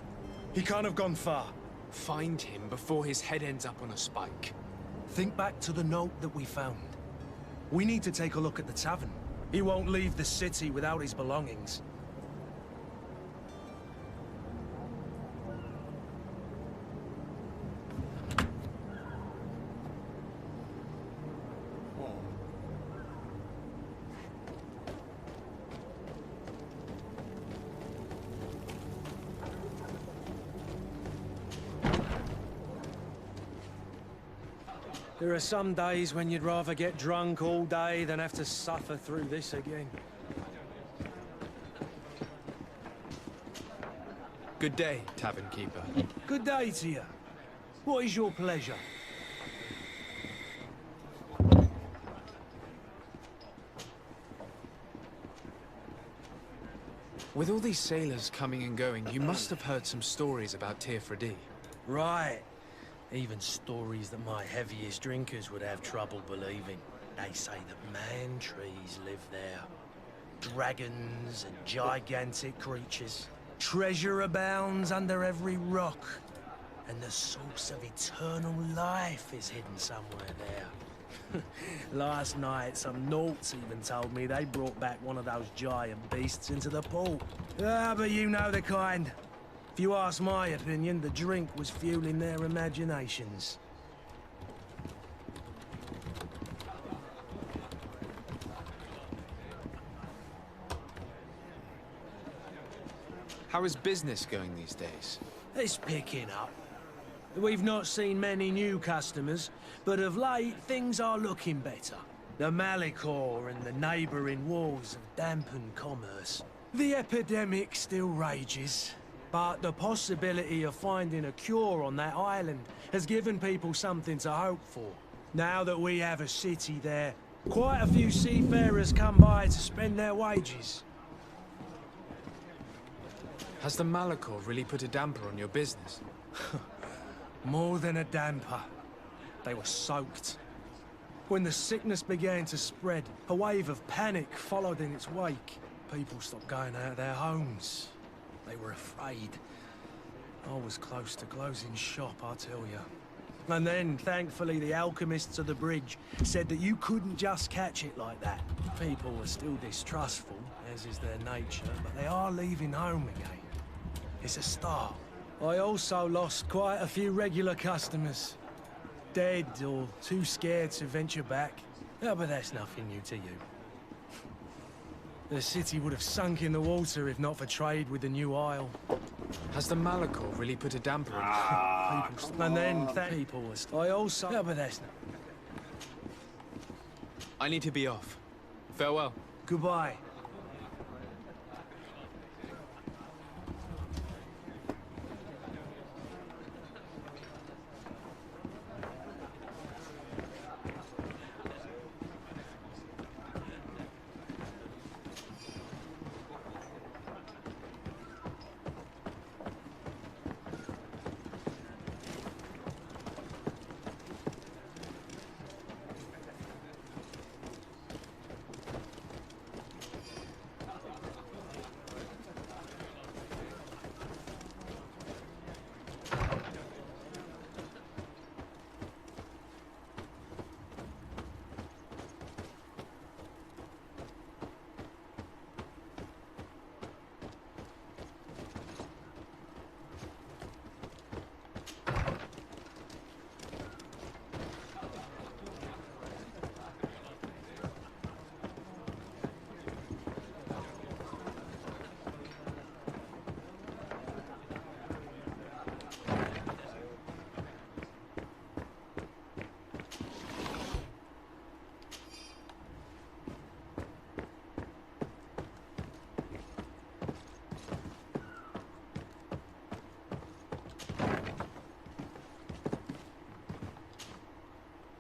He can't have gone far. Find him before his head ends up on a spike. Think back to the note that we found. We need to take a look at the tavern. He won't leave the city without his belongings. There are some days when you'd rather get drunk all day than have to suffer through this again. Good day, tavern keeper. Good day to you. What is your pleasure? With all these sailors coming and going, you must have heard some stories about Tirfredi. Right. Even stories that my heaviest drinkers would have trouble believing. They say that man-trees live there. Dragons and gigantic creatures. Treasure abounds under every rock. And the source of eternal life is hidden somewhere there. Last night, some Nauts even told me they brought back one of those giant beasts into the port. Ah, but you know the kind. If you ask my opinion, the drink was fueling their imaginations. How is business going these days? It's picking up. We've not seen many new customers, but of late, things are looking better. The Malicor and the neighbouring wars have dampened commerce. The epidemic still rages. But the possibility of finding a cure on that island has given people something to hope for. Now that we have a city there, quite a few seafarers come by to spend their wages. Has the Malicor really put a damper on your business? More than a damper. They were soaked. When the sickness began to spread, a wave of panic followed in its wake. People stopped going out of their homes. They were afraid. I was close to closing shop, I tell you. And then, thankfully, the alchemists of the bridge said that you couldn't just catch it like that. People were still distrustful, as is their nature, but they are leaving home again. It's a start. I also lost quite a few regular customers. Dead or too scared to venture back. Oh, but that's nothing new to you. The city would have sunk in the water if not for trade with the new isle. Has the Malicor really put a damper on people? And then people was. I also. Oh, but that's not. I need to be off. Farewell. Goodbye.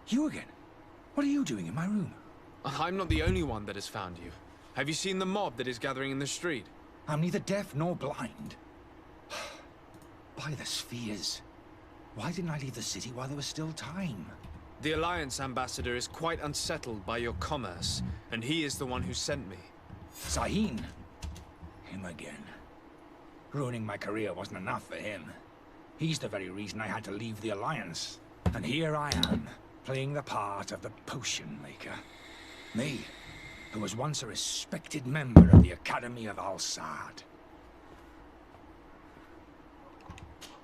You again? What are you doing in my room? I'm not the only one that has found you. Have you seen the mob that is gathering in the street? I'm neither deaf nor blind. By the spheres. Why didn't I leave the city while there was still time? The Alliance ambassador is quite unsettled by your commerce, and he is the one who sent me. Sahin? Him again. Ruining my career wasn't enough for him. He's the very reason I had to leave the Alliance. And here I am, playing the part of the potion maker. Me, who was once a respected member of the Academy of Al-Saad.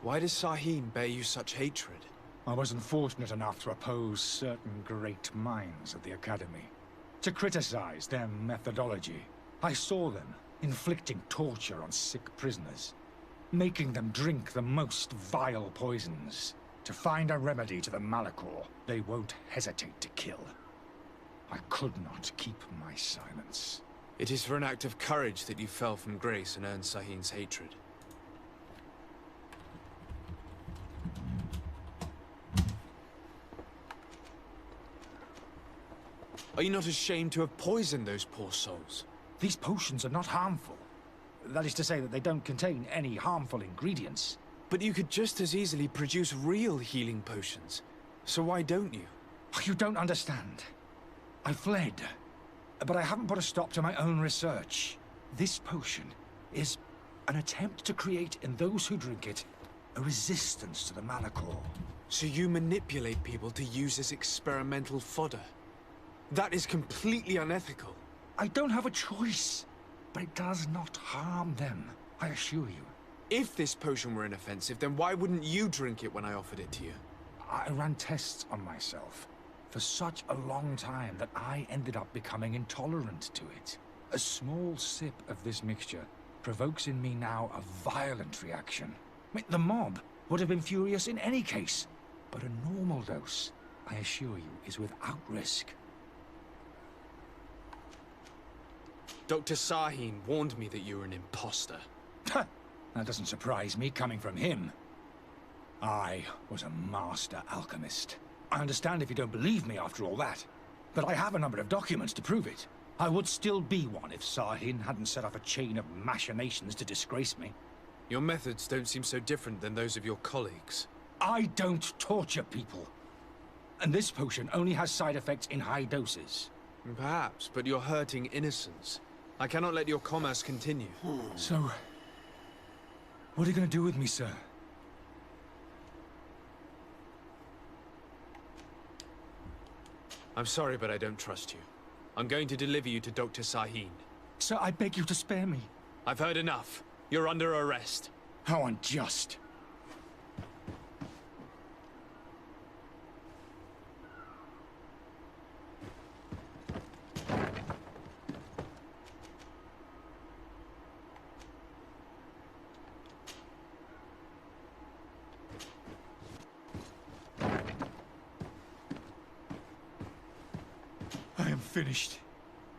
Why does Sahin bear you such hatred? I wasn't fortunate enough to oppose certain great minds of the Academy. To criticize their methodology. I saw them inflicting torture on sick prisoners. Making them drink the most vile poisons. To find a remedy to the Malachor they won't hesitate to kill. I could not keep my silence. It is for an act of courage that you fell from grace and earned Sahin's hatred. Are you not ashamed to have poisoned those poor souls? These potions are not harmful. That is to say that they don't contain any harmful ingredients. But you could just as easily produce real healing potions. So why don't you? You don't understand. I fled. But I haven't put a stop to my own research. This potion is an attempt to create in those who drink it a resistance to the Malachor. So you manipulate people to use as experimental fodder? That is completely unethical. I don't have a choice, but it does not harm them, I assure you. If this potion were inoffensive, then why wouldn't you drink it when I offered it to you? I ran tests on myself for such a long time that I ended up becoming intolerant to it. A small sip of this mixture provokes in me now a violent reaction. The mob would have been furious in any case, but a normal dose, I assure you, is without risk. Dr. Sahin warned me that you were an imposter. That doesn't surprise me, coming from him. I was a master alchemist. I understand if you don't believe me after all that, but I have a number of documents to prove it. I would still be one if Sahin hadn't set off a chain of machinations to disgrace me. Your methods don't seem so different than those of your colleagues. I don't torture people. And this potion only has side effects in high doses. Perhaps, but you're hurting innocents. I cannot let your commerce continue. So, what are you going to do with me, sir? I'm sorry, but I don't trust you. I'm going to deliver you to Dr. Sahin. Sir, I beg you to spare me. I've heard enough. You're under arrest. How unjust. I am finished.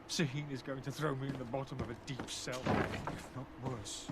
Sahin is going to throw me in the bottom of a deep cell, if not worse.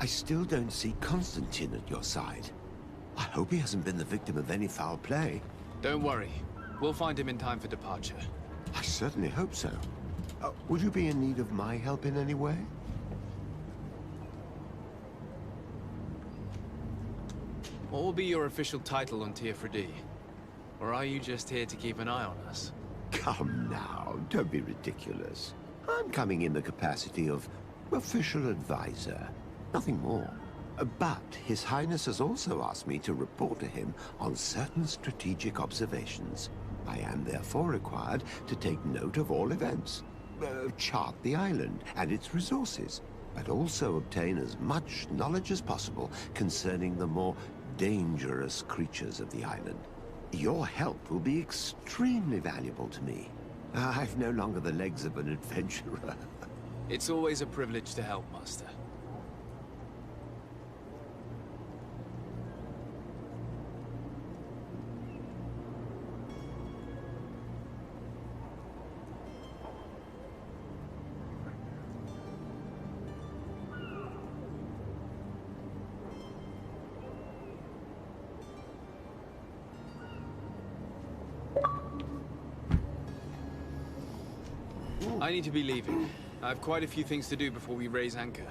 I still don't see Constantine at your side. I hope he hasn't been the victim of any foul play. Don't worry. We'll find him in time for departure. I certainly hope so. Would you be in need of my help in any way? What will be your official title on Tier Or are you just here to keep an eye on us? Come now, don't be ridiculous. I'm coming in the capacity of official advisor. Nothing more. But His Highness has also asked me to report to him on certain strategic observations. I am therefore required to take note of all events, chart the island and its resources, but also obtain as much knowledge as possible concerning the more dangerous creatures of the island. Your help will be extremely valuable to me. I've no longer the legs of an adventurer. It's always a privilege to help, Master. I need to be leaving. I have quite a few things to do before we raise anchor.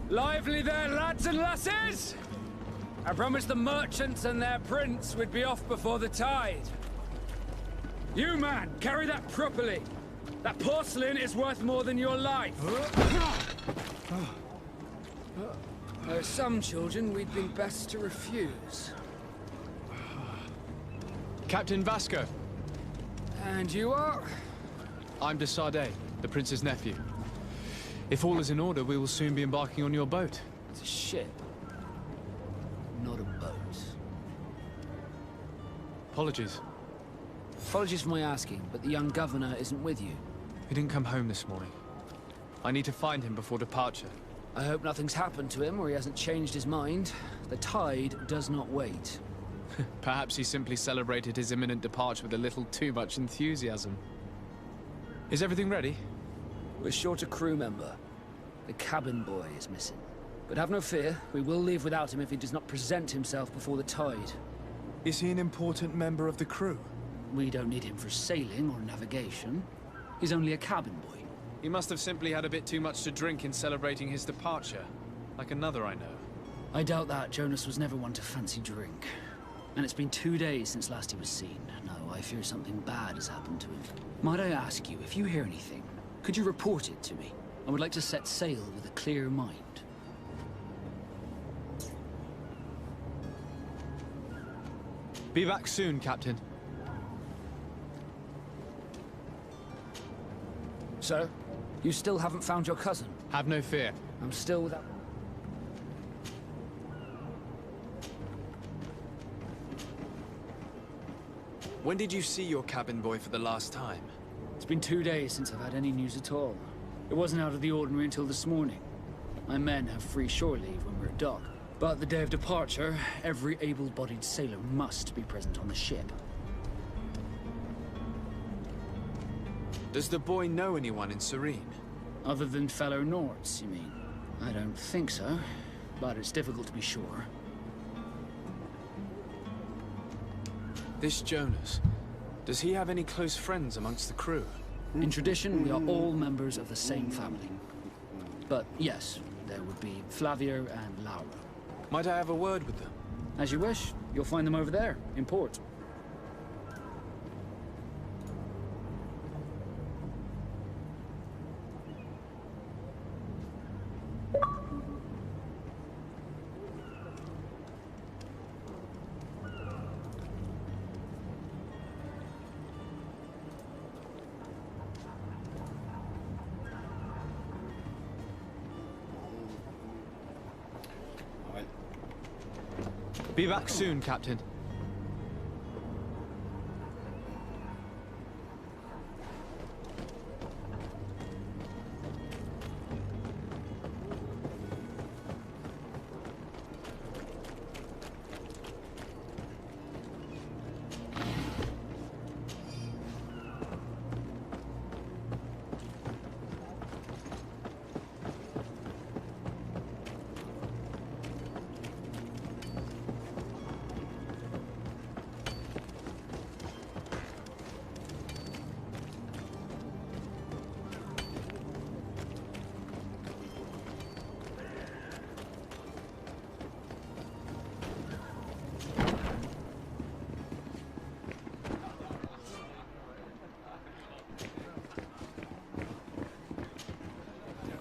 Lively there, lads and lasses! I promised the merchants and their prince we'd be off before the tide. You, man, carry that properly. That porcelain is worth more than your life. There are some children we'd been best to refuse. Captain Vasco. And you are? I'm de Sardet, the prince's nephew. If all is in order, we will soon be embarking on your boat. It's a ship, not a boat. Apologies. Apologies for my asking, but the young governor isn't with you. He didn't come home this morning. I need to find him before departure. I hope nothing's happened to him or he hasn't changed his mind. The tide does not wait. Perhaps he simply celebrated his imminent departure with a little too much enthusiasm. Is everything ready? We're short a crew member. The cabin boy is missing. But have no fear, we will leave without him if he does not present himself before the tide. Is he an important member of the crew? We don't need him for sailing or navigation. He's only a cabin boy. He must have simply had a bit too much to drink in celebrating his departure. Like another I know. I doubt that. Jonas was never one to fancy drink. And it's been 2 days since last he was seen. No, I fear something bad has happened to him. Might I ask you, if you hear anything, could you report it to me? I would like to set sail with a clear mind. Be back soon, Captain. Sir, you still haven't found your cousin? Have no fear. I'm still without... When did you see your cabin boy for the last time? It's been 2 days since I've had any news at all. It wasn't out of the ordinary until this morning. My men have free shore leave when we're at dock. But the day of departure, every able-bodied sailor must be present on the ship. Does the boy know anyone in Serene? Other than fellow Nords, you mean? I don't think so, but it's difficult to be sure. This Jonas, does he have any close friends amongst the crew? In tradition, we are all members of the same family. But yes, there would be Flavia and Laura. Might I have a word with them? As you wish. You'll find them over there, in port. Be back soon, Captain.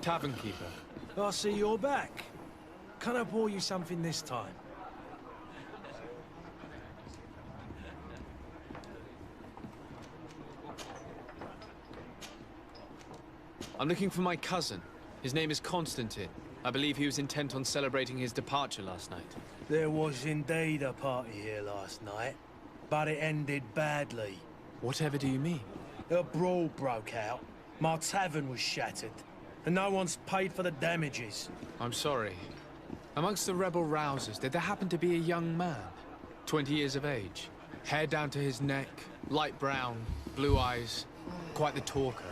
Tavern keeper. I see you're back. Can I pour you something this time? I'm looking for my cousin. His name is Constantine. I believe he was intent on celebrating his departure last night. There was indeed a party here last night, but it ended badly. Whatever do you mean? A brawl broke out. My tavern was shattered, and no one's paid for the damages. I'm sorry. Amongst the rebel rousers, did there happen to be a young man? 20 years of age. Hair down to his neck, light brown, blue eyes. Quite the talker.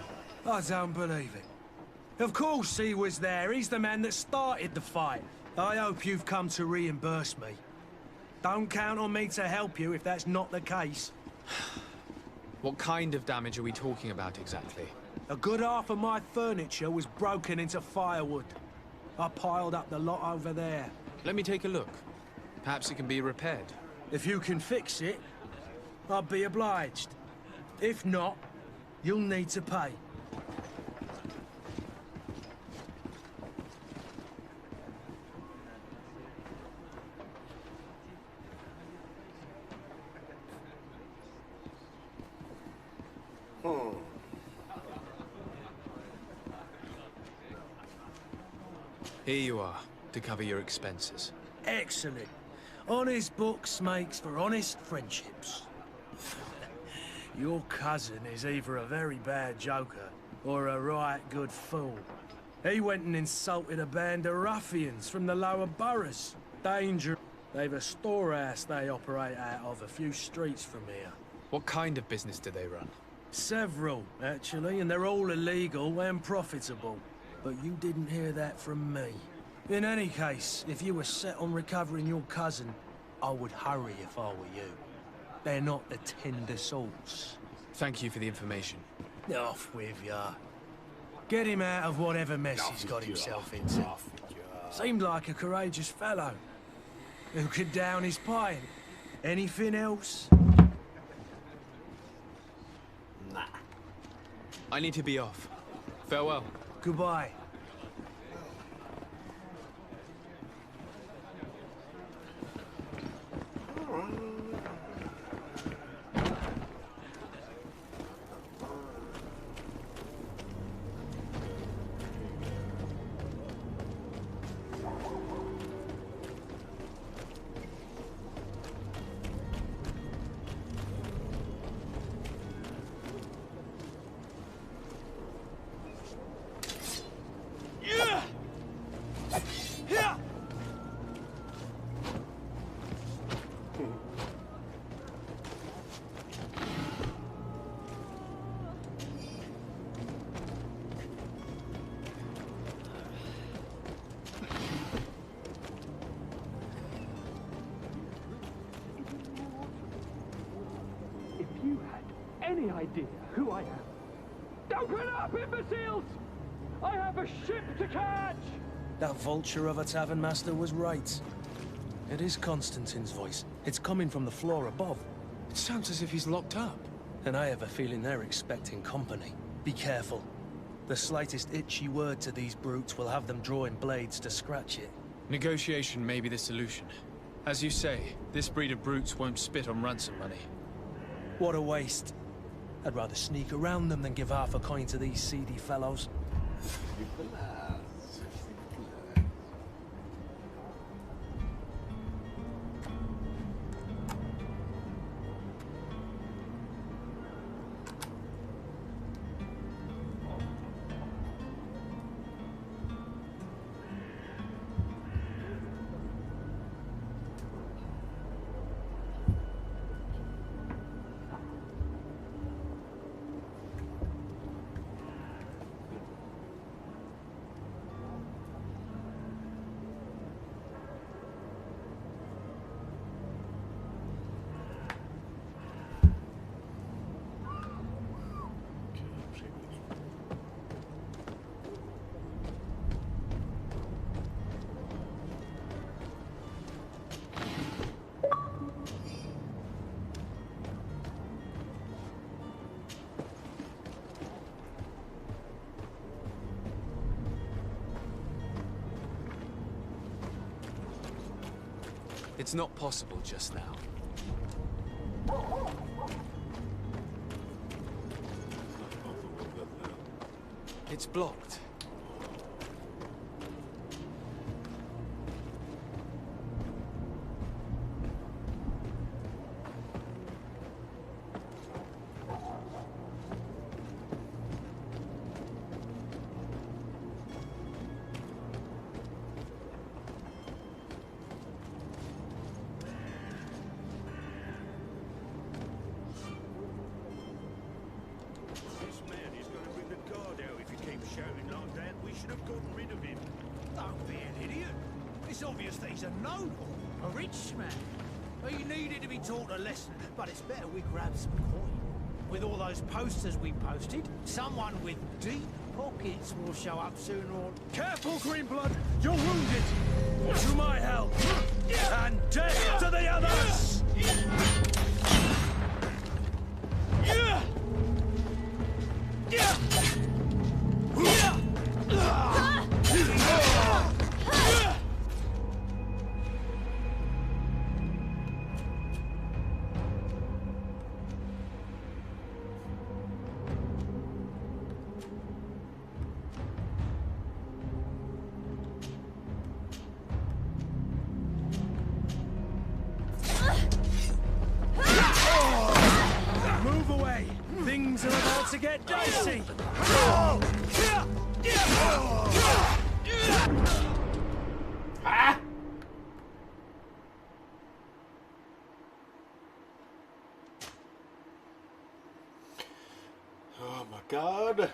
I don't believe it. Of course he was there. He's the man that started the fight. I hope you've come to reimburse me. Don't count on me to help you if that's not the case. What kind of damage are we talking about exactly? A good half of my furniture was broken into firewood. I piled up the lot over there. Let me take a look. Perhaps it can be repaired. If you can fix it, I'll be obliged. If not, you'll need to pay. Here you are, to cover your expenses. Excellent. Honest books makes for honest friendships. Your cousin is either a very bad joker or a right good fool. He went and insulted a band of ruffians from the lower boroughs. Danger. They've a storehouse they operate out of a few streets from here. What kind of business do they run? Several, actually, and they're all illegal and profitable. But you didn't hear that from me. In any case, if you were set on recovering your cousin, I would hurry if I were you. They're not the tender sorts. Thank you for the information. Off with ya. Get him out of whatever mess he's got himself into. Seemed like a courageous fellow. Who could down his pint. Anything else? Nah. I need to be off. Farewell. Goodbye. Any idea who I am? Open up, imbeciles! I have a ship to catch! That vulture of a tavern master was right. It is Constantine's voice. It's coming from the floor above. It sounds as if he's locked up. And I have a feeling they're expecting company. Be careful. The slightest itchy word to these brutes will have them drawing blades to scratch it. Negotiation may be the solution. As you say, this breed of brutes won't spit on ransom money. What a waste. I'd rather sneak around them than give half a coin to these seedy fellows. It's not possible just now. It's blocked. Shouting like that, we should have gotten rid of him. Don't be an idiot. It's obvious that he's a noble, a rich man. He needed to be taught a lesson, but it's better we grab some coin. With all those posters we posted, someone with deep pockets will show up sooner or... Careful, Greenblood! You're wounded! To my help! And death to the others! Move away! Things are about to get dicey! Oh my God.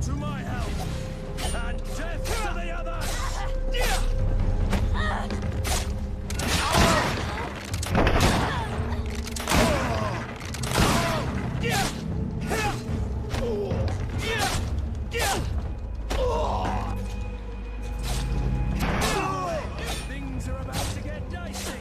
To my help! And death to the others! Things are about to get dicey!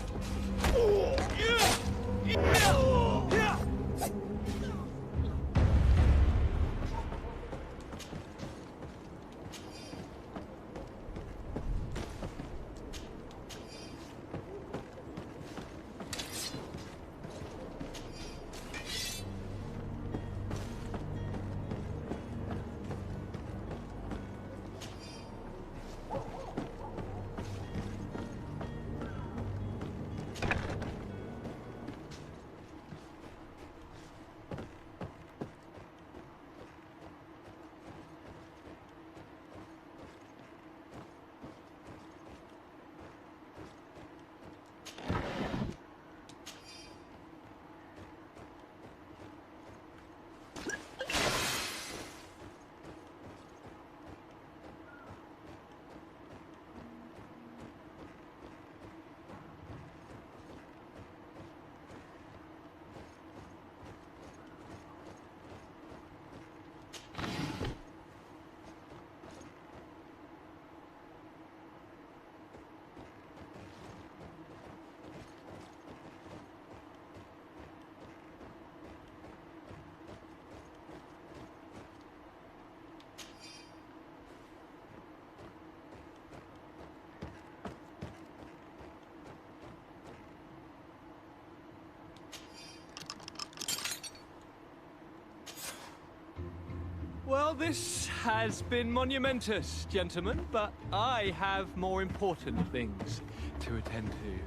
Well, this has been monumentous, gentlemen, but I have more important things to attend to.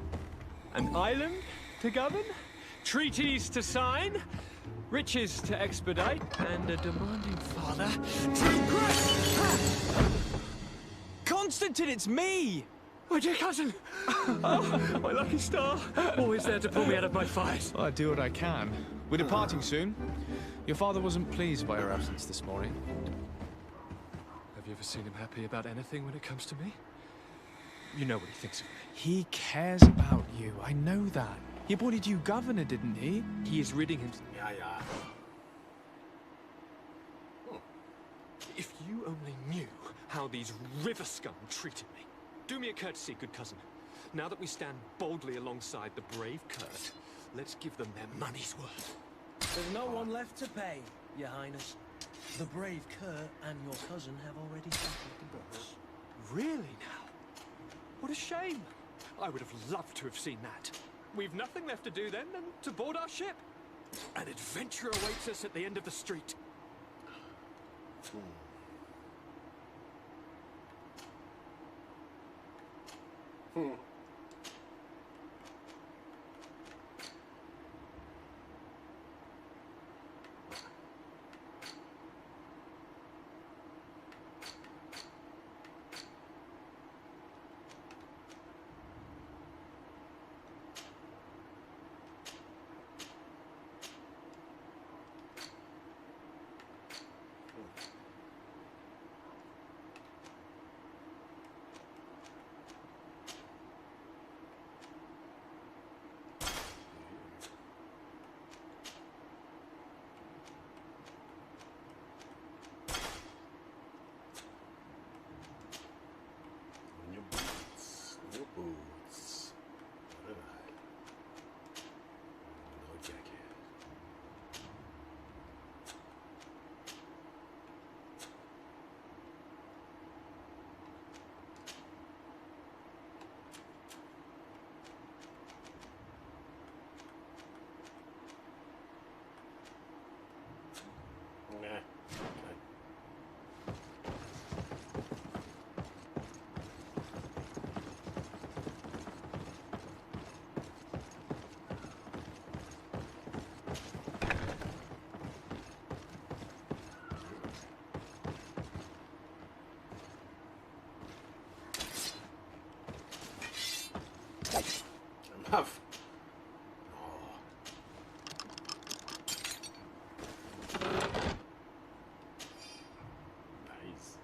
An island to govern, treaties to sign, riches to expedite, and a demanding father to grant. Constantine, it's me! My dear cousin! Oh, my lucky star! Always there to pull me out of my fight. Well, I do what I can. We're departing soon. Your father wasn't pleased by your absence this morning. Have you ever seen him happy about anything when it comes to me? You know what he thinks of me. He cares about you. I know that. He appointed you governor, didn't he? He is ridding himself. If you only knew how these river scum treated me. Do me a courtesy, good cousin. Now that we stand boldly alongside the brave Kurt, let's give them their money's worth. There's no one left to pay, Your Highness. The brave Kurt and your cousin have already settled the books. Really now? What a shame. I would have loved to have seen that. We've nothing left to do then than to board our ship. An adventure awaits us at the end of the street. Boots. Alright. No jacket. Nah. Okay. Enough. Nice.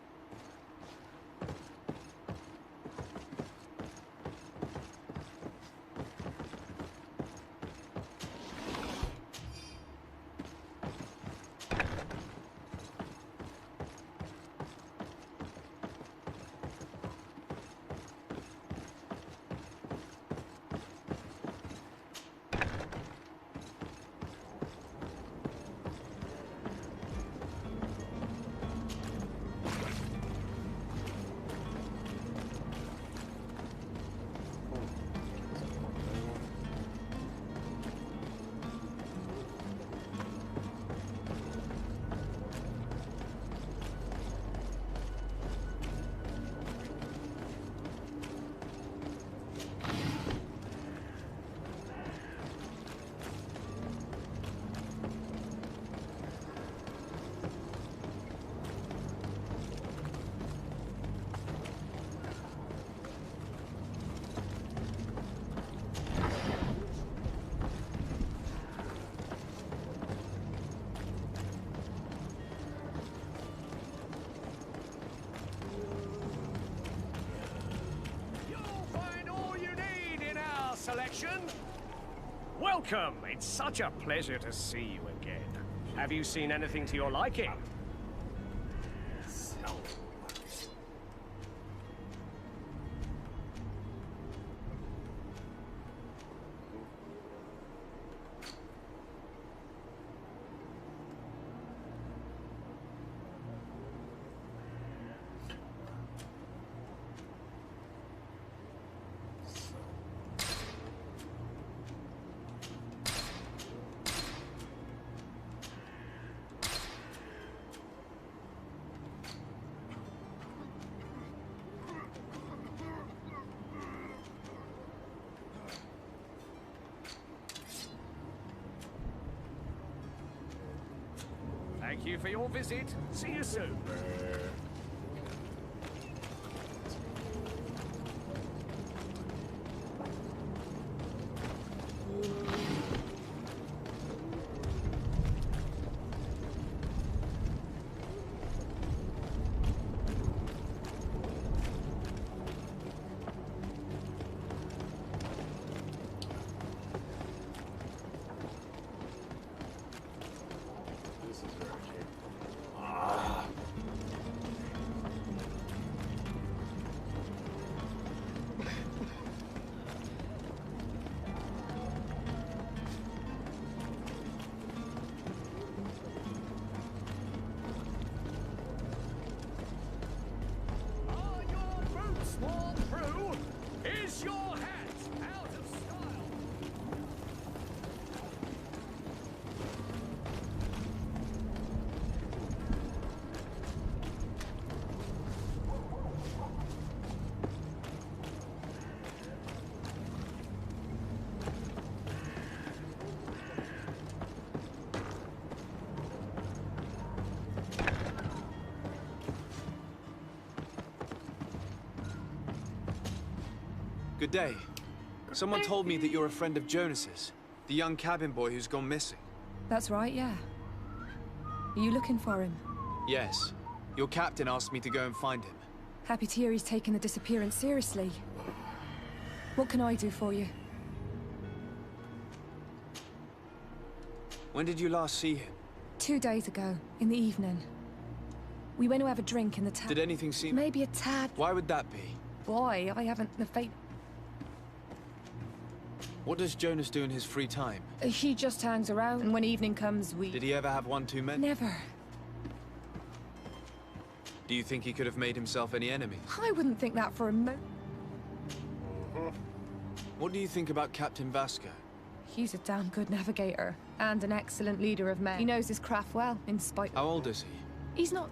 Selection. Welcome. It's such a pleasure to see you again. Have you seen anything to your liking? Thank you for your visit. See you soon. Good day. Someone told me that you're a friend of Jonas's, the young cabin boy who's gone missing. That's right, yeah. Are you looking for him? Yes. Your captain asked me to go and find him. Happy to hear he's taken the disappearance seriously. What can I do for you? When did you last see him? 2 days ago, in the evening. We went to have a drink in the town. Did anything seem... Maybe a tad... Why would that be? Boy, I haven't the faint... What does Jonas do in his free time? He just hangs around, and when evening comes, we... Did he ever have one too many? Never. Do you think he could have made himself any enemies? I wouldn't think that for a moment. What do you think about Captain Vasco? He's a damn good navigator, and an excellent leader of men. He knows his craft well, in spite... How old is he? He's not...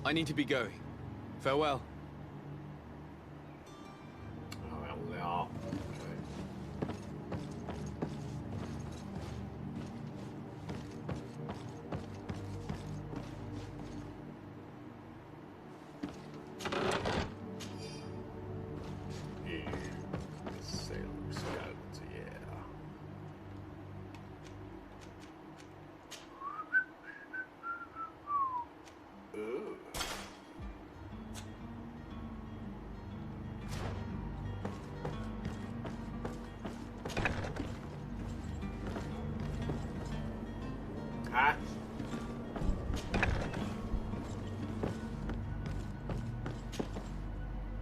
I need to be going. Farewell.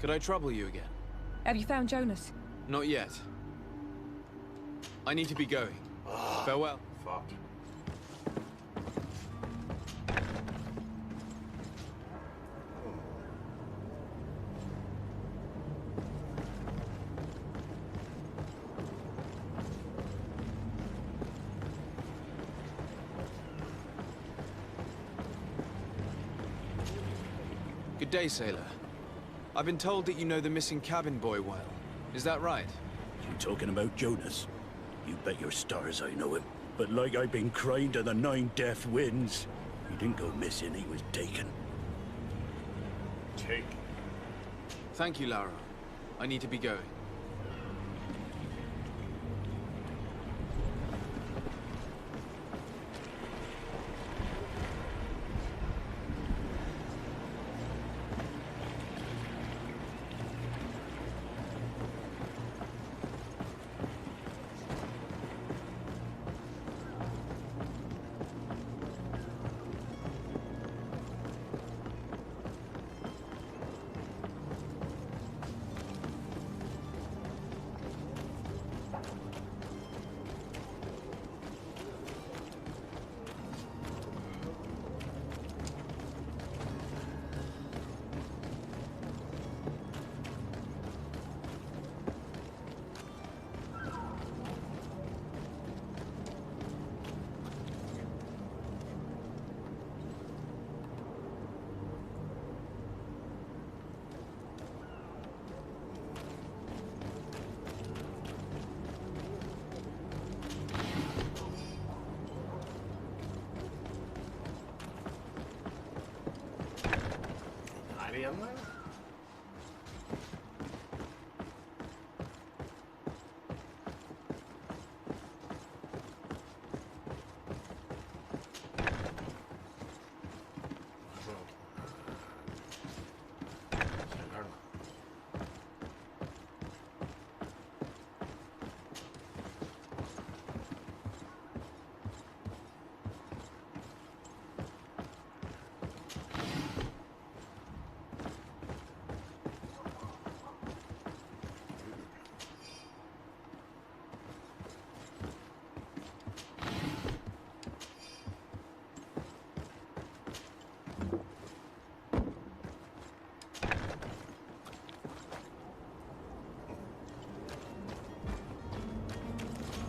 Could I trouble you again? Have you found Jonas? Not yet. I need to be going. Farewell. Fuck. Good day, sailor. I've been told that you know the missing cabin boy well. Is that right? You talking about Jonas? You bet your stars I know him. But like I've been crying to the 9 deaf winds, he didn't go missing, he was taken. Taken? Thank you, Lara. I need to be going.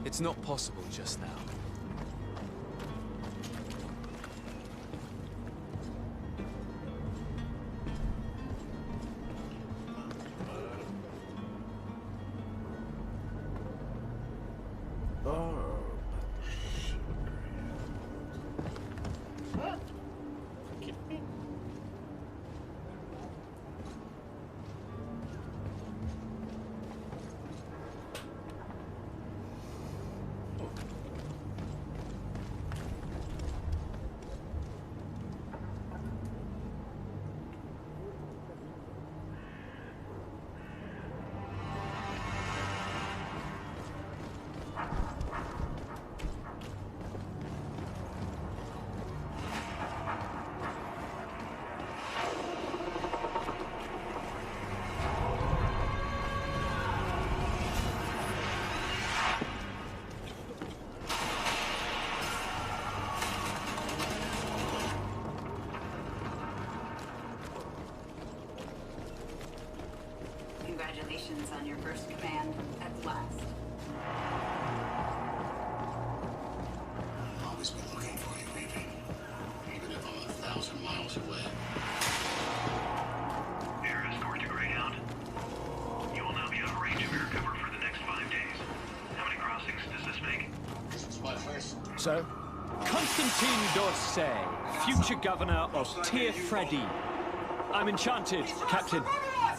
It's not possible just now. Congratulations on your first command at last. I'll always be looking for you, Evie. Even if I'm 1,000 miles away. Air escort to Greyhound. You will now be out of range of air cover for the next 5 days. How many crossings does this make? This is my first. So? Constantine d'Orsay, future governor of Tir Freddy. I'm enchanted, Captain.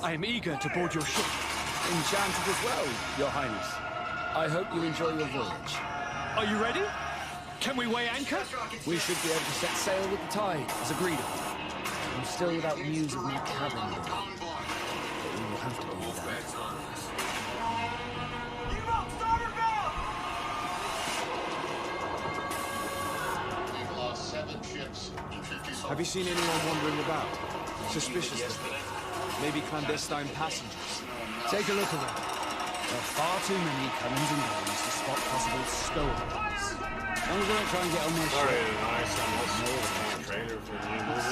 I am eager to board your ship. Enchanted as well, Your Highness. I hope you enjoy your voyage. Are you ready? Can we weigh anchor? We should be able to set sail with the tide, as agreed upon. I'm still without news of my cabin, but we will have to do that. We've lost 7 ships and 50 souls. Have you seen anyone wandering about? Suspicious looking? Maybe clandestine passengers? Take a look around. There are far too many comings and goings to spot possible stowaways. I'm gonna try and get on my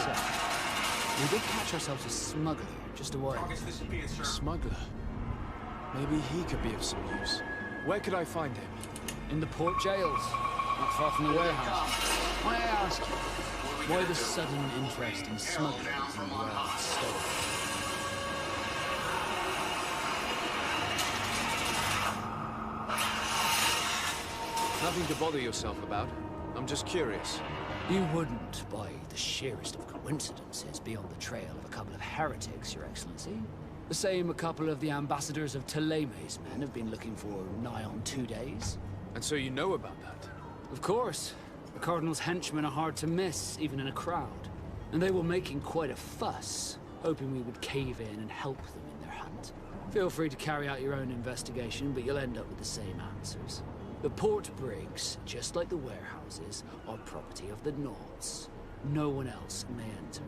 ship. We did catch ourselves a smuggler just a while ago. Smuggler? Maybe he could be of some use. Where could I find him? In the port jails, not far from the warehouse. May I ask you, why the sudden interest in smuggling and stowaways? Nothing to bother yourself about. I'm just curious. You wouldn't, by the sheerest of coincidences, be on the trail of a couple of heretics, Your Excellency. The same a couple of the ambassadors of Ptolemy's men have been looking for nigh on 2 days. And so you know about that? Of course. The Cardinal's henchmen are hard to miss, even in a crowd. And they were making quite a fuss, hoping we would cave in and help them in their hunt. Feel free to carry out your own investigation, but you'll end up with the same answers. The port brigs, just like the warehouses, are property of the Nords. No one else may enter.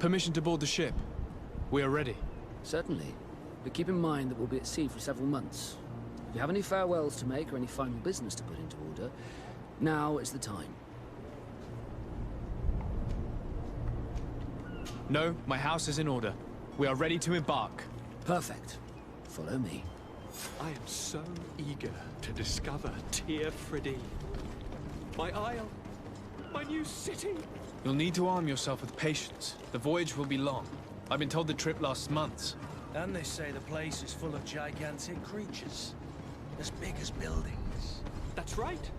Permission to board the ship. We are ready. Certainly. But keep in mind that we'll be at sea for several months. If you have any farewells to make or any final business to put into order, now is the time. No, my house is in order. We are ready to embark. Perfect. Follow me. I am so eager to discover Tir Freddy. My isle. My new city. You'll need to arm yourself with patience. The voyage will be long. I've been told the trip lasts months. And they say the place is full of gigantic creatures. As big as buildings. That's right.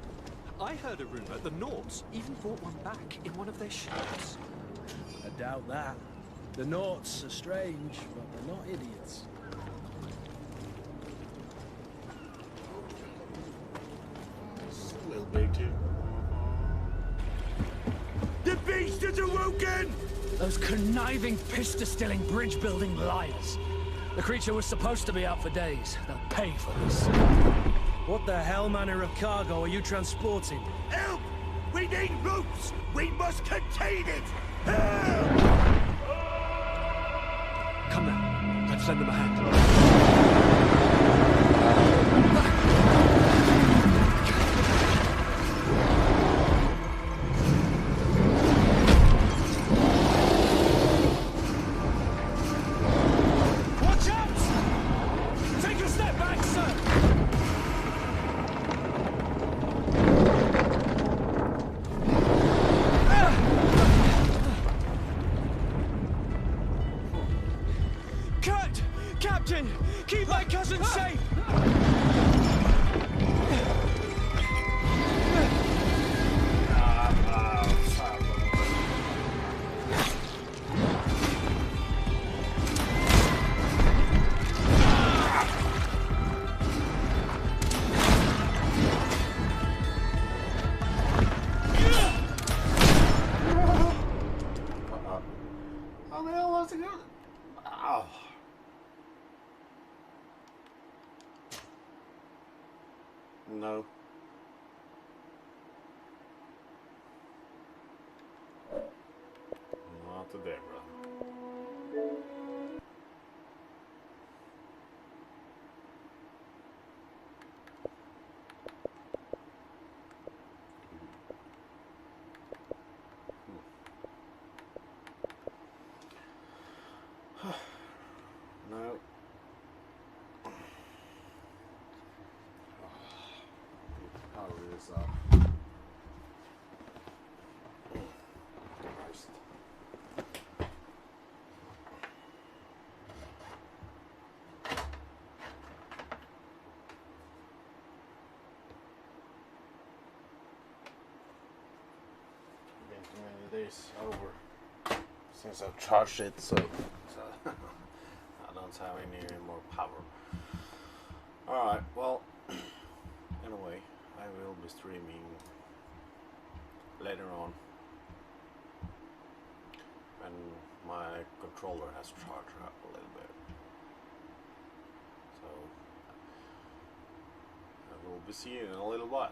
I heard a rumor the Nords even brought one back in one of their ships. I doubt that. The Nords are strange, but they're not idiots. Will be too. The beast is awoken! Those conniving, piss-distilling, bridge-building liars. The creature was supposed to be out for days. They'll pay for this. What the hell manner of cargo are you transporting? Help! We need ropes! We must contain it! Help! Come now, let's lend them a hand. Captain! Keep my cousin safe! How the hell was it going? Oh. No. Not today, brother. so. Christ. Been too many days over since I've charged it, so I don't have any more power. Alright, well, anyway, I will be streaming later on when my controller has charged up a little bit. So I will be seeing you in a little while.